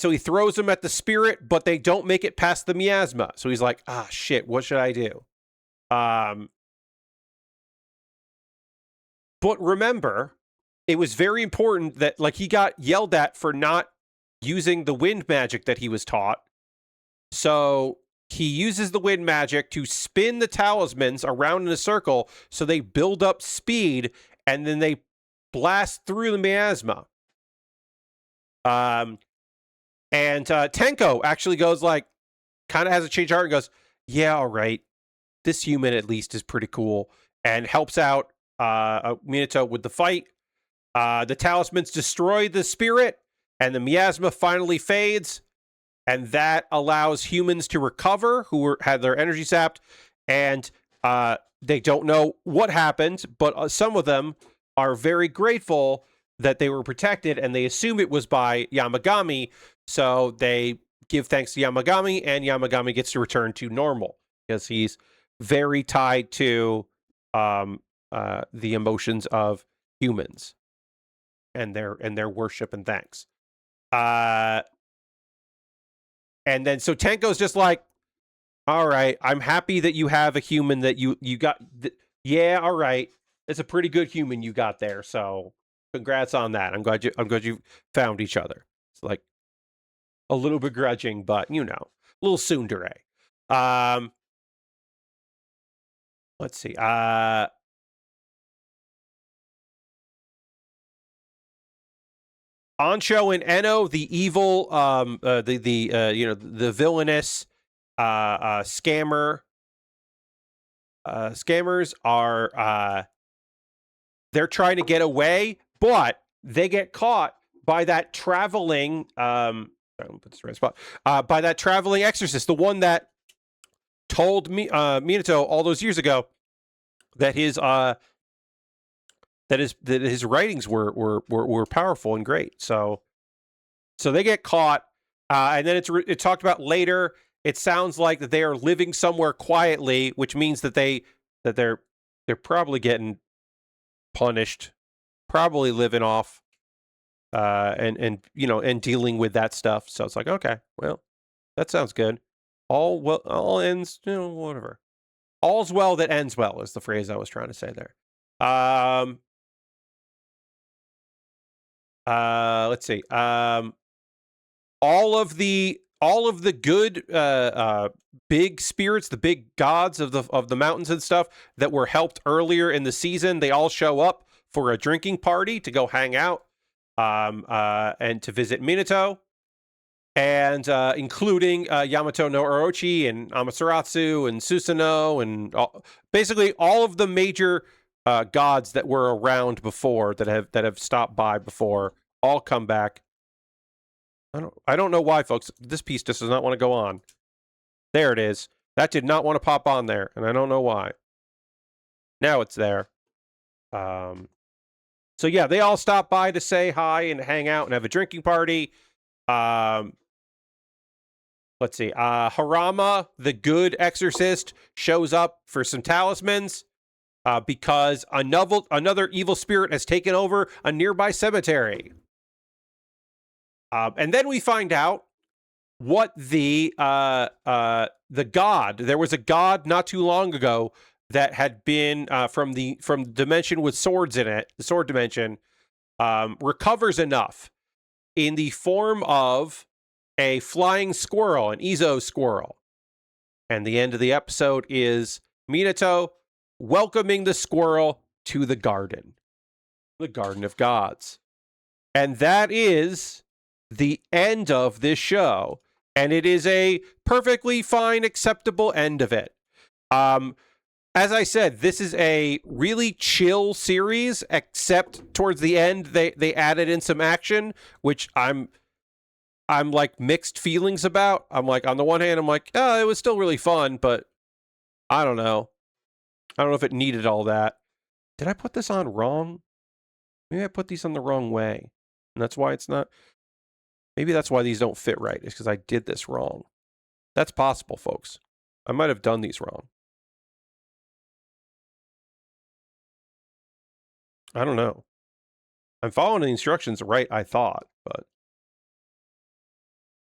so he throws them at the spirit, but they don't make it past the miasma. So he's like, shit, what should I do? But remember, it was very important that like he got yelled at for not using the wind magic that he was taught. So he uses the wind magic to spin the talismans around in a circle so they build up speed and then they blast through the miasma. And Tenko actually goes like, kind of has a change of heart and goes, yeah, all right. This human at least is pretty cool, and helps out Minato with the fight. The talismans destroy the spirit and the miasma finally fades. And that allows humans to recover who had their energy sapped. And they don't know what happened, but some of them are very grateful that they were protected, and they assume it was by Yamagami. So they give thanks to Yamagami, and Yamagami gets to return to normal because he's very tied to the emotions of humans and their worship and thanks. And then so Tenko's just like, all right, I'm happy that you have a human that you got. Yeah, all right. It's a pretty good human you got there. So congrats on that. I'm glad you found each other. It's like a little begrudging, but a little tsundere. Let's see. Ancho and Eno, the evil, the villainous scammers are they're trying to get away, but they get caught by that traveling put this right spot by that traveling exorcist, the one that told me Minato all those years ago that his writings were powerful and great. So they get caught, and then it's talked about later. It sounds like that they are living somewhere quietly, which means that they're probably getting punished, probably living off, and dealing with that stuff. So it's like, okay, well, that sounds good. All ends, whatever. All's well that ends well is the phrase I was trying to say there. Let's see. All of the good big spirits, the big gods of the mountains and stuff that were helped earlier in the season, they all show up for a drinking party to go hang out and to visit Minato, and including Yamato no Orochi and Amaterasu and Susanoo and basically all of the major gods that were around before that have stopped by before all come back. I don't know why, folks. This piece just does not want to go on. There it is. That did not want to pop on there, and I don't know why. Now it's there. So yeah, they all stop by to say hi and hang out and have a drinking party. Let's see. Harama, the good exorcist, shows up for some talismans because another evil spirit has taken over a nearby cemetery. And then we find out what the god. There was a god not too long ago that had been from the dimension with swords in it, the sword dimension, recovers enough in the form of a flying squirrel, an Ezo squirrel. And the end of the episode is Minato welcoming the squirrel to the garden of gods. And that is the end of this show. And it is a perfectly fine, acceptable end of it. As I said, this is a really chill series, except towards the end, they added in some action, which I'm like mixed feelings about. I'm like, on the one hand, I'm like, oh, it was still really fun, but I don't know. I don't know if it needed all that. Did I put this on wrong? Maybe I put these on the wrong way. And that's why it's not. Maybe that's why these don't fit right, is because I did this wrong. That's possible, folks. I might have done these wrong. I don't know. I'm following the instructions right, I thought, but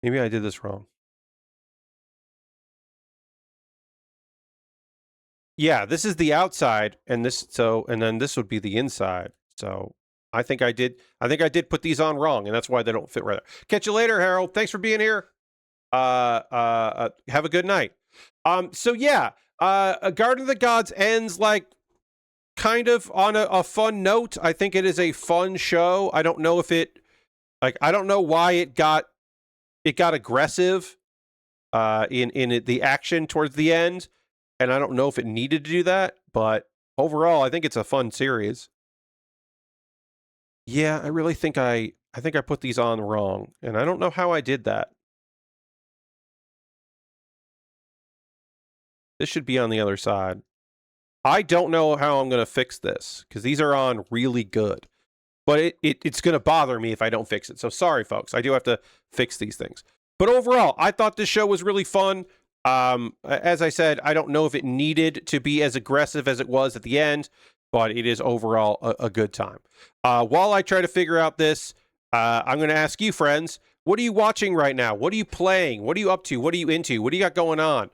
maybe I did this wrong. Yeah, this is the outside, and then this would be the inside. So I think I did put these on wrong, and that's why they don't fit right. Catch you later, Harold. Thanks for being here. Have a good night. So yeah, a Garden of the Gods ends like kind of on a fun note. I think it is a fun show. I don't know if I don't know why it got aggressive in the action towards the end, and I don't know if it needed to do that, but overall I think it's a fun series. Yeah, I really think I put these on wrong, and I don't know how I did that. This should be on the other side. I don't know how I'm going to fix this, because these are on really good. But it's going to bother me if I don't fix it. So sorry, folks. I do have to fix these things. But overall, I thought this show was really fun. As I said, I don't know if it needed to be as aggressive as it was at the end, but it is overall a good time. While I try to figure out this, I'm going to ask you, friends, what are you watching right now? What are you playing? What are you up to? What are you into? What do you got going on?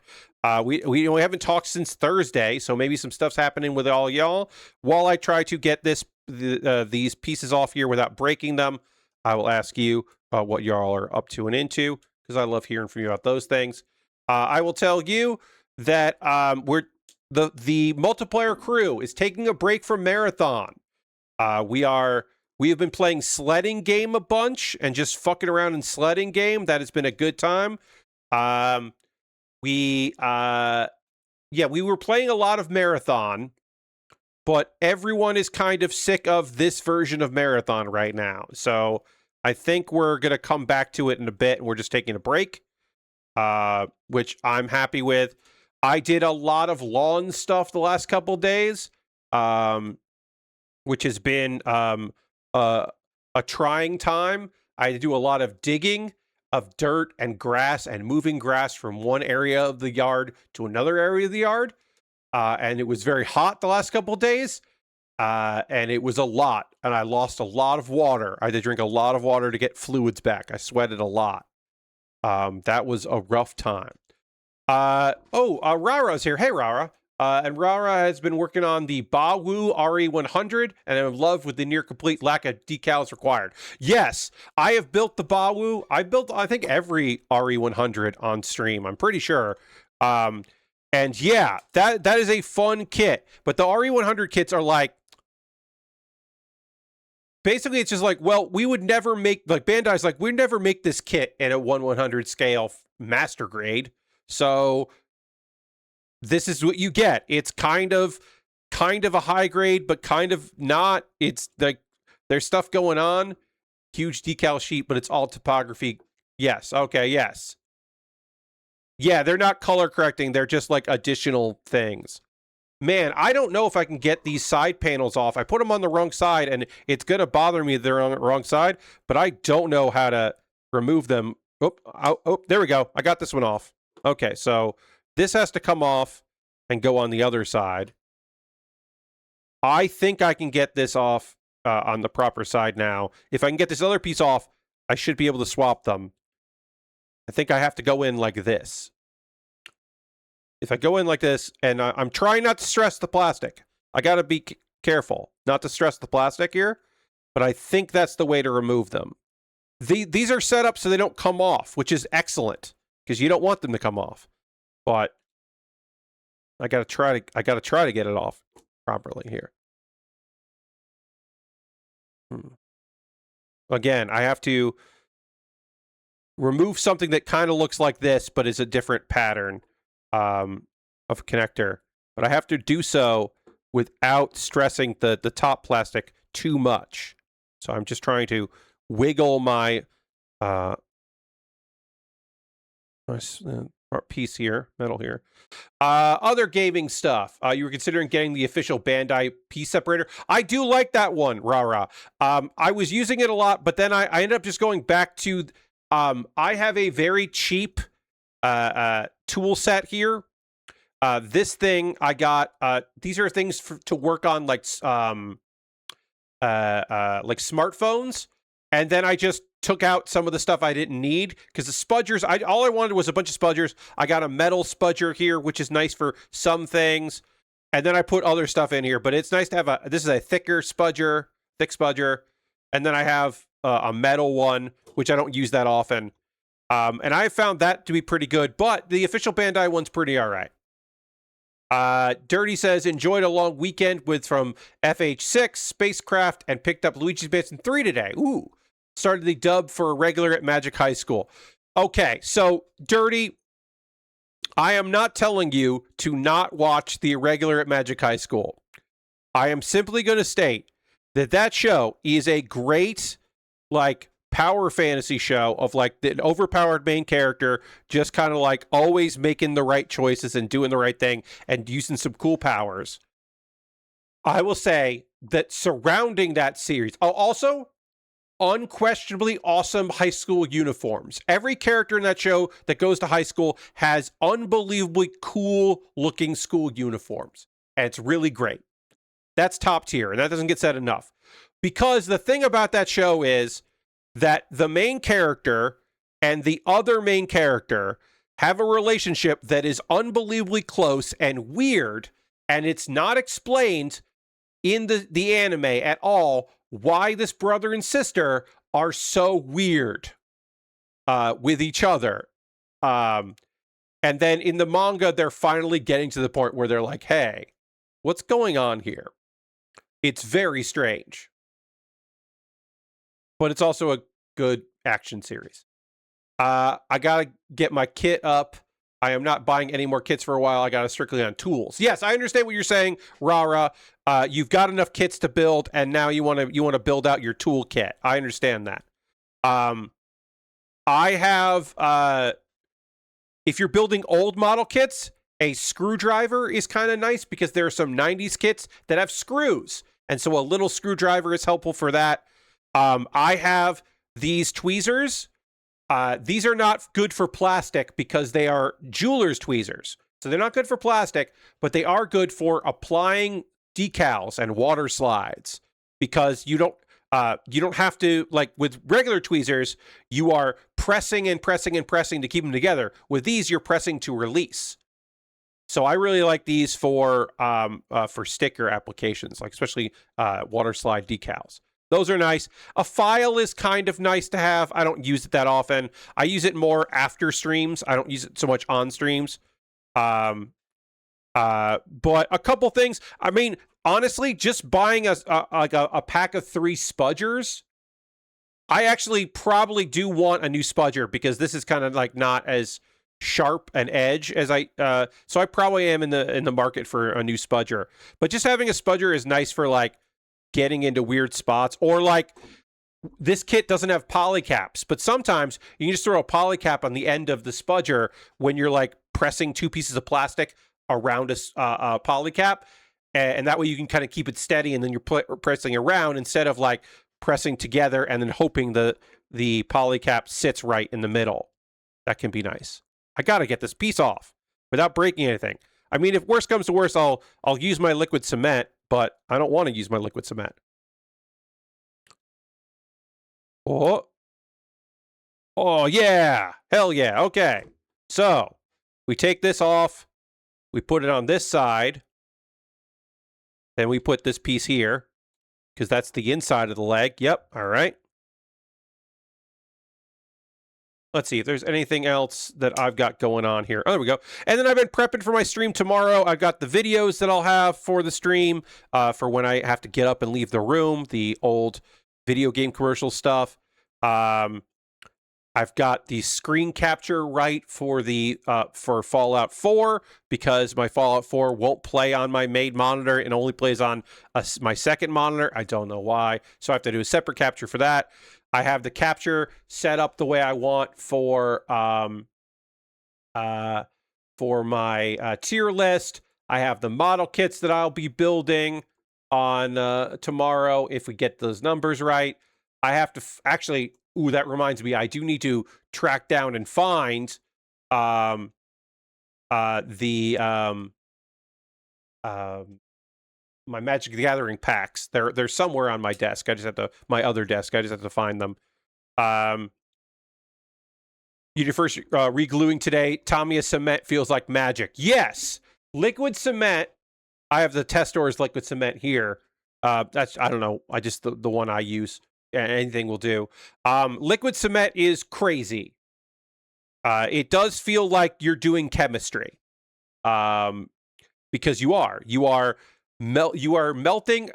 We haven't talked since Thursday, so maybe some stuff's happening with all y'all. While I try to get these pieces off here without breaking them, I will ask you what y'all are up to and into, because I love hearing from you about those things. I will tell you that the multiplayer crew is taking a break from Marathon. We have been playing sledding game a bunch and just fucking around in sledding game. That has been a good time. We were playing a lot of Marathon, but everyone is kind of sick of this version of Marathon right now. So I think we're going to come back to it in a bit, and we're just taking a break, which I'm happy with. I did a lot of lawn stuff the last couple days, which has been a trying time. I do a lot of digging of dirt and grass and moving grass from one area of the yard to another area of the yard. And it was very hot the last couple of days. And it was a lot. And I lost a lot of water. I had to drink a lot of water to get fluids back. I sweated a lot. That was a rough time. Rara's here. Hey, Rara. And Rara has been working on the Bawu RE100, and I'm in love with the near complete lack of decals required. Yes, I have built the Bawu. I built, I think, every RE100 on stream. I'm pretty sure. And yeah, that is a fun kit. But the RE100 kits are like, basically, it's just like, well, we would never make, like, Bandai's like, we'd never make this kit in a 1/100 scale master grade. So this is what you get. It's kind of kind of a high grade, but kind of not. It's like there's stuff going on. Huge decal sheet, but it's all typography. Yes. Okay. Yes. Yeah, they're not color correcting. They're just like additional things. Man, I don't know if I can get these side panels off. I put them on the wrong side, and it's going to bother me that they're on the wrong side, but I don't know how to remove them. Oh, there we go. I got this one off. Okay, so this has to come off and go on the other side. I think I can get this off on the proper side now. If I can get this other piece off, I should be able to swap them. I think I have to go in like this. If I go in like this, and I'm trying not to stress the plastic. I got to be careful not to stress the plastic here, but I think that's the way to remove them. These are set up so they don't come off, which is excellent because you don't want them to come off. But I got to try to get it off properly here. Again, I have to remove something that kind of looks like this, but is a different pattern of connector. But I have to do so without stressing the top plastic too much. So I'm just trying to wiggle my piece here, metal here. Other gaming stuff. You were considering getting the official Bandai piece separator. I do like that one, rah. I was using it a lot, but then I ended up just going back to. I have a very cheap tool set here. This thing I got. These are things to work on, like smartphones. And then I just took out some of the stuff I didn't need because the spudgers, all I wanted was a bunch of spudgers. I got a metal spudger here, which is nice for some things. And then I put other stuff in here, but it's nice to have this is a thicker spudger, thick spudger. And then I have a metal one, which I don't use that often. And I found that to be pretty good, but the official Bandai one's pretty all right. Dirty says, enjoyed a long weekend from FH6, Spacecraft, and picked up Luigi's Mansion 3 today. Ooh. Started the dub for a regular at Magic High School. Okay, so Dirty, I am not telling you to not watch the irregular at Magic High School. I am simply going to state that show is a great, like, power fantasy show of like the overpowered main character just kind of like always making the right choices and doing the right thing and using some cool powers. I will say that surrounding that series, also unquestionably awesome high school uniforms. Every character in that show that goes to high school has unbelievably cool looking school uniforms. And it's really great. That's top tier, and that doesn't get said enough. Because the thing about that show is that the main character and the other main character have a relationship that is unbelievably close and weird, and it's not explained in the anime at all why this brother and sister are so weird with each other. And then in the manga, they're finally getting to the point where they're like, hey, what's going on here? It's very strange. But it's also a good action series. I got to get my kit up. I am not buying any more kits for a while. I got to strictly on tools. Yes, I understand what you're saying, Rara. You've got enough kits to build, and now you want to build out your tool kit. I understand that. I have, if you're building old model kits, a screwdriver is kind of nice because there are some 90s kits that have screws. And so a little screwdriver is helpful for that. I have these tweezers. These are not good for plastic because they are jeweler's tweezers. So they're not good for plastic, but they are good for applying decals and water slides because you don't have to, like with regular tweezers, you are pressing and pressing and pressing to keep them together. With these, you're pressing to release. So I really like these for sticker applications, like especially water slide decals. Those are nice. A file is kind of nice to have. I don't use it that often. I use it more after streams. I don't use it so much on streams. But a couple things. I mean, honestly, just buying a pack of 3 spudgers. I actually probably do want a new spudger because this is kind of like not as sharp an edge as so I probably am in the market for a new spudger. But just having a spudger is nice for like getting into weird spots, or like this kit doesn't have polycaps, but sometimes you can just throw a polycap on the end of the spudger when you're like pressing two pieces of plastic around a polycap, and that way you can kind of keep it steady, and then you're pressing around instead of like pressing together and then hoping the polycap sits right in the middle. That can be nice. I gotta get this piece off without breaking anything. I mean, if worst comes to worst, I'll use my liquid cement, but I don't want to use my liquid cement. Oh yeah, hell yeah. Okay, so we take this off, we put it on this side, then we put this piece here because that's the inside of the leg. Yep. All right. Let's see if there's anything else that I've got going on here. Oh, there we go. And then I've been prepping for my stream tomorrow. I've got the videos that I'll have for the stream for when I have to get up and leave the room, the old video game commercial stuff. I've got the screen capture right for the for Fallout 4 because my Fallout 4 won't play on my main monitor. It only plays on my second monitor. I don't know why. So I have to do a separate capture for that. I have the capture set up the way I want for my tier list. I have the model kits that I'll be building on tomorrow if we get those numbers right. I have to actually. Ooh, that reminds me. I do need to track down and find my Magic the Gathering packs. They're somewhere on my desk. My other desk. I just have to find them. You did first re-gluing today. Tamiya cement feels like magic. Yes, liquid cement. I have the Testor's liquid cement here. That's I don't know. I just the one I use. Anything will do. Liquid cement is crazy. It does feel like you're doing chemistry. Because you are melting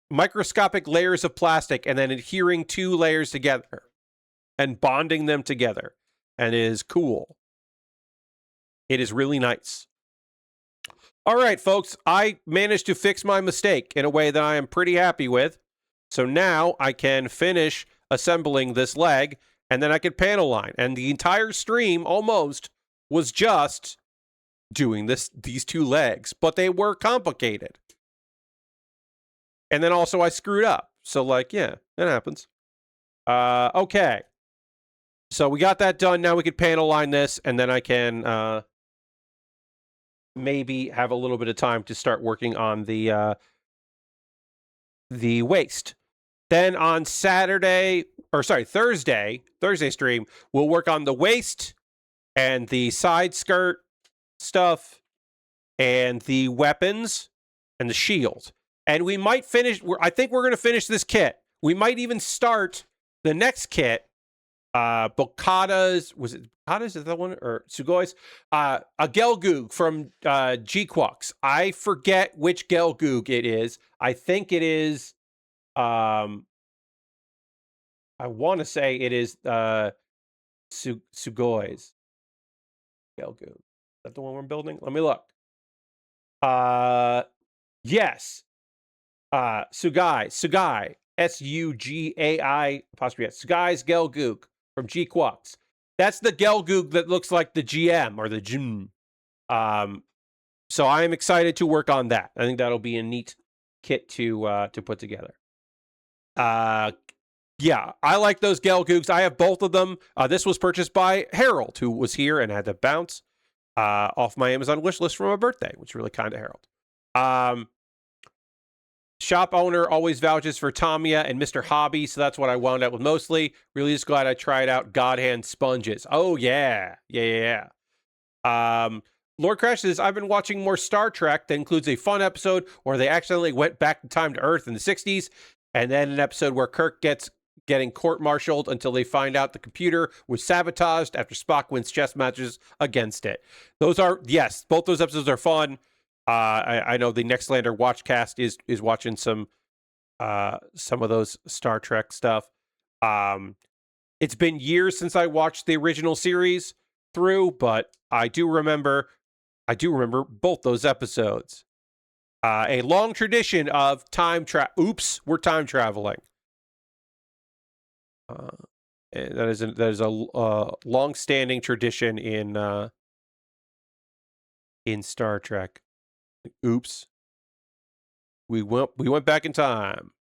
microscopic layers of plastic and then adhering two layers together and bonding them together. And it is cool. It is really nice. All right, folks, I managed to fix my mistake in a way that I am pretty happy with. So now I can finish assembling this leg, and then I can panel line. And the entire stream almost was just doing these two legs, but they were complicated. And then also I screwed up. So like, yeah, that happens. Okay. So we got that done. Now we can panel line this, and then I can maybe have a little bit of time to start working on the waist. Then on Thursday stream, we'll work on the waist and the side skirt stuff and the weapons and the shield. And we might finish, I think we're going to finish this kit. We might even start the next kit. Bokata's, was it Bokata's? Is that one? Or Sugoi's? A Gelgoog from G-Quux. I forget which Gelgoog it is. I think it is I want to say it is Sugoi's Gelgoog. Is that the one we're building? Let me look. Yes. Sugai. Sugai apostrophe S. Sugai's Gelgoog from G-Quux. That's the Gelgoog that looks like the GM or the Jun. So I am excited to work on that. I think that'll be a neat kit to put together. Yeah, I like those Gelgoogs. I have both of them. This was purchased by Harold, who was here and had to bounce off my Amazon wish list for my birthday, which is really kind of Harold. Shop owner always vouches for Tamiya and Mr. Hobby, so that's what I wound up with mostly. Really just glad I tried out God Hand sponges. Oh, yeah. Lord Crash says, I've been watching more Star Trek that includes a fun episode where they accidentally went back in time to Earth in the 60s, and then an episode where Kirk getting court-martialed until they find out the computer was sabotaged after Spock wins chess matches against it. Both those episodes are fun. I know the Nextlander Watchcast is watching some of those Star Trek stuff. It's been years since I watched the original series, through, but I do remember both those episodes. A long tradition of we're time traveling. That is a long-standing tradition in Star Trek. Oops. We went back in time.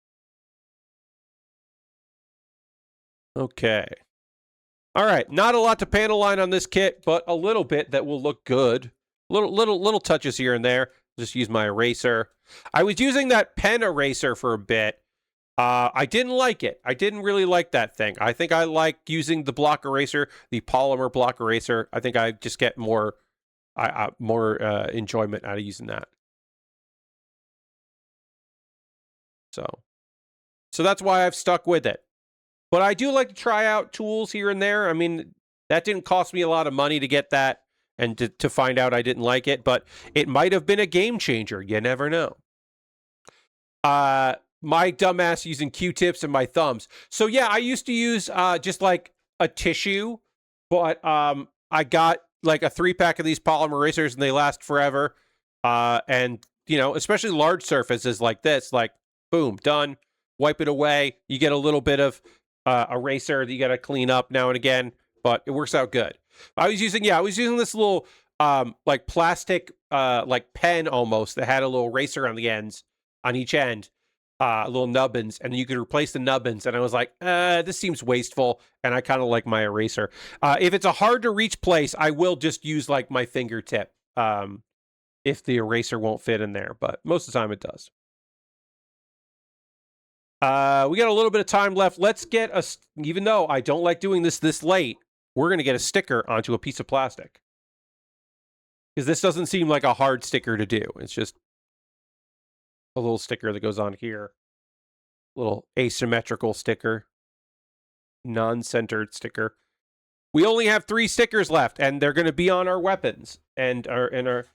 Okay. All right, not a lot to panel line on this kit, but a little bit that will look good. Little touches here and there. Just use my eraser. I was using that pen eraser for a bit. I didn't like it. I didn't really like that thing. I think I like using the block eraser, the polymer block eraser. I think I just get more enjoyment out of using that. So that's why I've stuck with it. But I do like to try out tools here and there. I mean, that didn't cost me a lot of money to get that and to find out I didn't like it, but it might have been a game changer. You never know. My dumbass using Q-tips and my thumbs. So yeah, I used to use just like a tissue, but I got like a 3-pack of these polymer erasers and they last forever. And, you know, especially large surfaces like this, like, boom, done. Wipe it away. You get a little bit of eraser that you got to clean up now and again, but it works out good. I was using this little like plastic like pen almost that had a little eraser on the ends, on each end, little nubbins, and you could replace the nubbins. And I was like, this seems wasteful, and I kind of like my eraser. If it's a hard to reach place, I will just use like my fingertip if the eraser won't fit in there, but most of the time it does. We got a little bit of time left. Let's get even though I don't like doing this late, we're going to get a sticker onto a piece of plastic. Because this doesn't seem like a hard sticker to do. It's just a little sticker that goes on here. Little asymmetrical sticker. Non-centered sticker. We only have 3 stickers left, and they're going to be on our weapons and our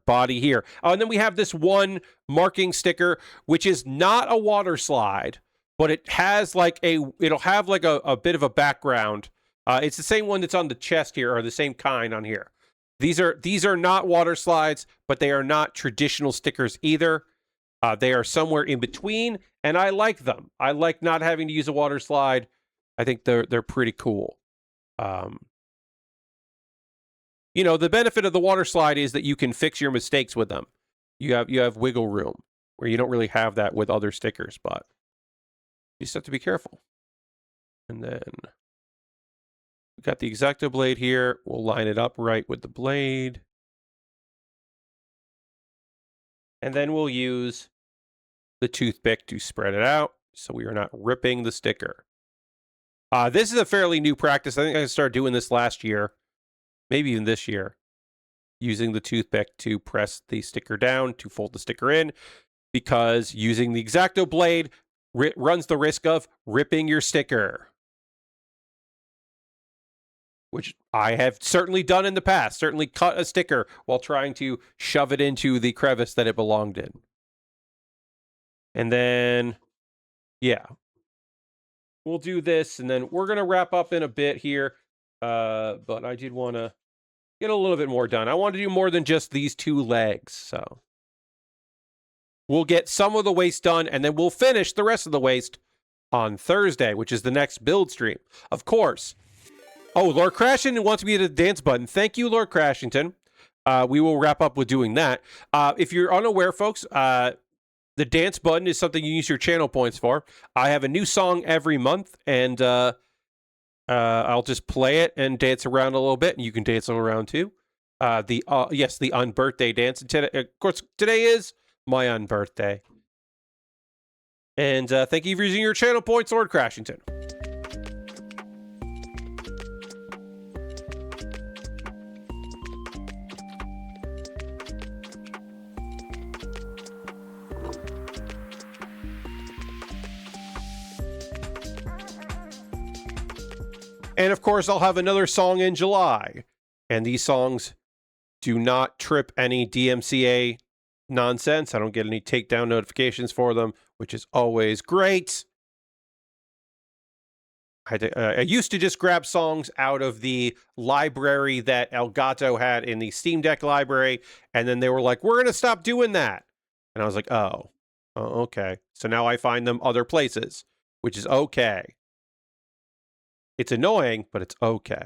body here. And then we have this one marking sticker, which is not a water slide, but it has like it'll have like a bit of a background. It's the same one that's on the chest here, or the same kind on here. These are not water slides, but they are not traditional stickers either. They are somewhere in between, and I like them. I like not having to use a water slide. I think they're pretty cool. You know, the benefit of the water slide is that you can fix your mistakes with them. You have wiggle room where you don't really have that with other stickers, but you just have to be careful. And then we've got the X-Acto blade here. We'll line it up right with the blade. And then we'll use the toothpick to spread it out so we are not ripping the sticker. This is a fairly new practice. I think I started doing this last year, maybe even this year, using the toothpick to press the sticker down, to fold the sticker in, because using the X-Acto blade runs the risk of ripping your sticker, which I have certainly done in the past. Certainly cut a sticker while trying to shove it into the crevice that it belonged in. And then, yeah, we'll do this, and then we're going to wrap up in a bit here. But I did want to get a little bit more done. I want to do more than just these 2 legs, so we'll get some of the waist done, and then we'll finish the rest of the waist on Thursday, which is the next build stream. Of course. Oh, Lord Crashington wants me to hit the dance button. Thank you, Lord Crashington. We will wrap up with doing that. If you're unaware, folks, the dance button is something you use your channel points for. I have a new song every month, and I'll just play it and dance around a little bit, and you can dance around too. The unbirthday dance. Of course, today is my unbirthday. And thank you for using your channel points, Lord Crashington. And of course, I'll have another song in July. And these songs do not trip any DMCA nonsense. I don't get any takedown notifications for them, which is always great. I used to just grab songs out of the library that Elgato had in the Steam Deck library, and then they were like, we're going to stop doing that. And I was like, oh, okay. So now I find them other places, which is okay. It's annoying, but it's okay.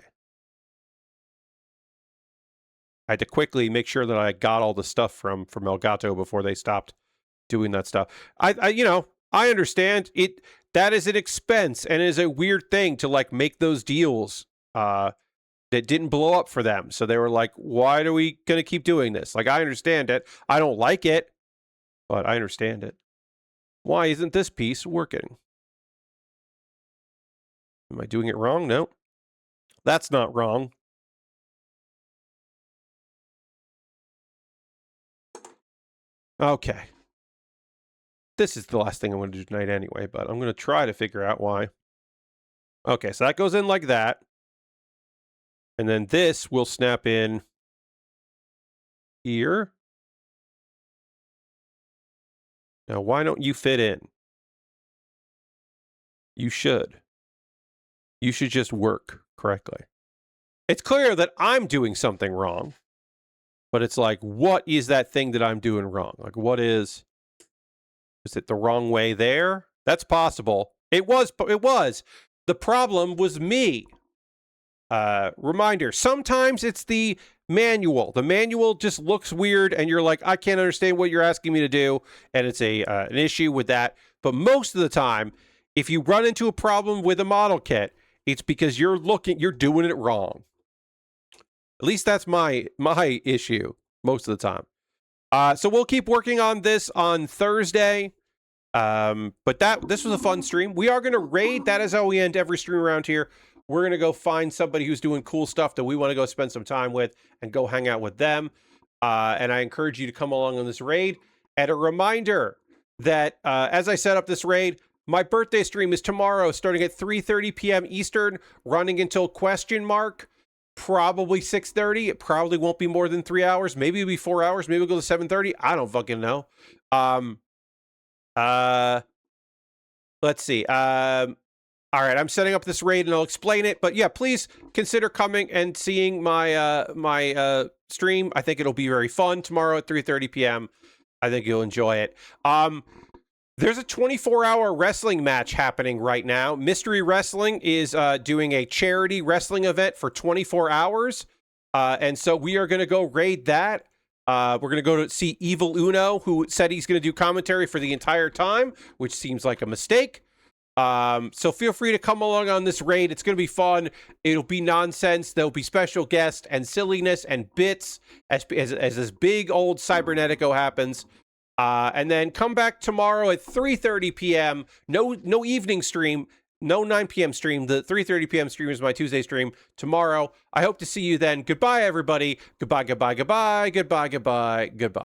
I had to quickly make sure that I got all the stuff from Elgato before they stopped doing that stuff. I understand it. That is an expense and is a weird thing to like make those deals that didn't blow up for them. So they were like, why are we going to keep doing this? Like, I understand it. I don't like it, but I understand it. Why isn't this piece working? Am I doing it wrong? No, that's not wrong. Okay. This is the last thing I'm going to do tonight anyway, but I'm going to try to figure out why. Okay, so that goes in like that. And then this will snap in here. Now, why don't you fit in? You should. You should just work correctly. It's clear that I'm doing something wrong, but it's like, what is that thing that I'm doing wrong? Like, what is it the wrong way there? That's possible. It was. The problem was me. Reminder, sometimes it's the manual. The manual just looks weird, and you're like, I can't understand what you're asking me to do, and it's an issue with that. But most of the time, if you run into a problem with a model kit, it's because you're doing it wrong. At least that's my issue most of the time. So we'll keep working on this on Thursday. But this was a fun stream. We are going to raid. That is how we end every stream around here. We're going to go find somebody who's doing cool stuff that we want to go spend some time with and go hang out with them. And I encourage you to come along on this raid. And a reminder that as I set up this raid, my birthday stream is tomorrow starting at 3:30 p.m. Eastern, running until ? Probably 6:30. It probably won't be more than 3 hours. Maybe it'll be 4 hours. Maybe we'll go to 7:30. I don't fucking know. Let's see. All right, I'm setting up this raid and I'll explain it. But yeah, please consider coming and seeing my stream. I think it'll be very fun tomorrow at 3:30 p.m. I think you'll enjoy it. There's a 24-hour wrestling match happening right now. Mystery Wrestling is doing a charity wrestling event for 24 hours. And so we are going to go raid that. We're going to go to see Evil Uno, who said he's going to do commentary for the entire time, which seems like a mistake. So feel free to come along on this raid. It's going to be fun. It'll be nonsense. There'll be special guests and silliness and bits as this big old Cybernetico happens. And then come back tomorrow at 3:30 p.m. No evening stream, no 9 p.m. stream. The 3:30 p.m. stream is my Tuesday stream tomorrow. I hope to see you then. Goodbye, everybody. Goodbye, goodbye, goodbye, goodbye, goodbye, goodbye.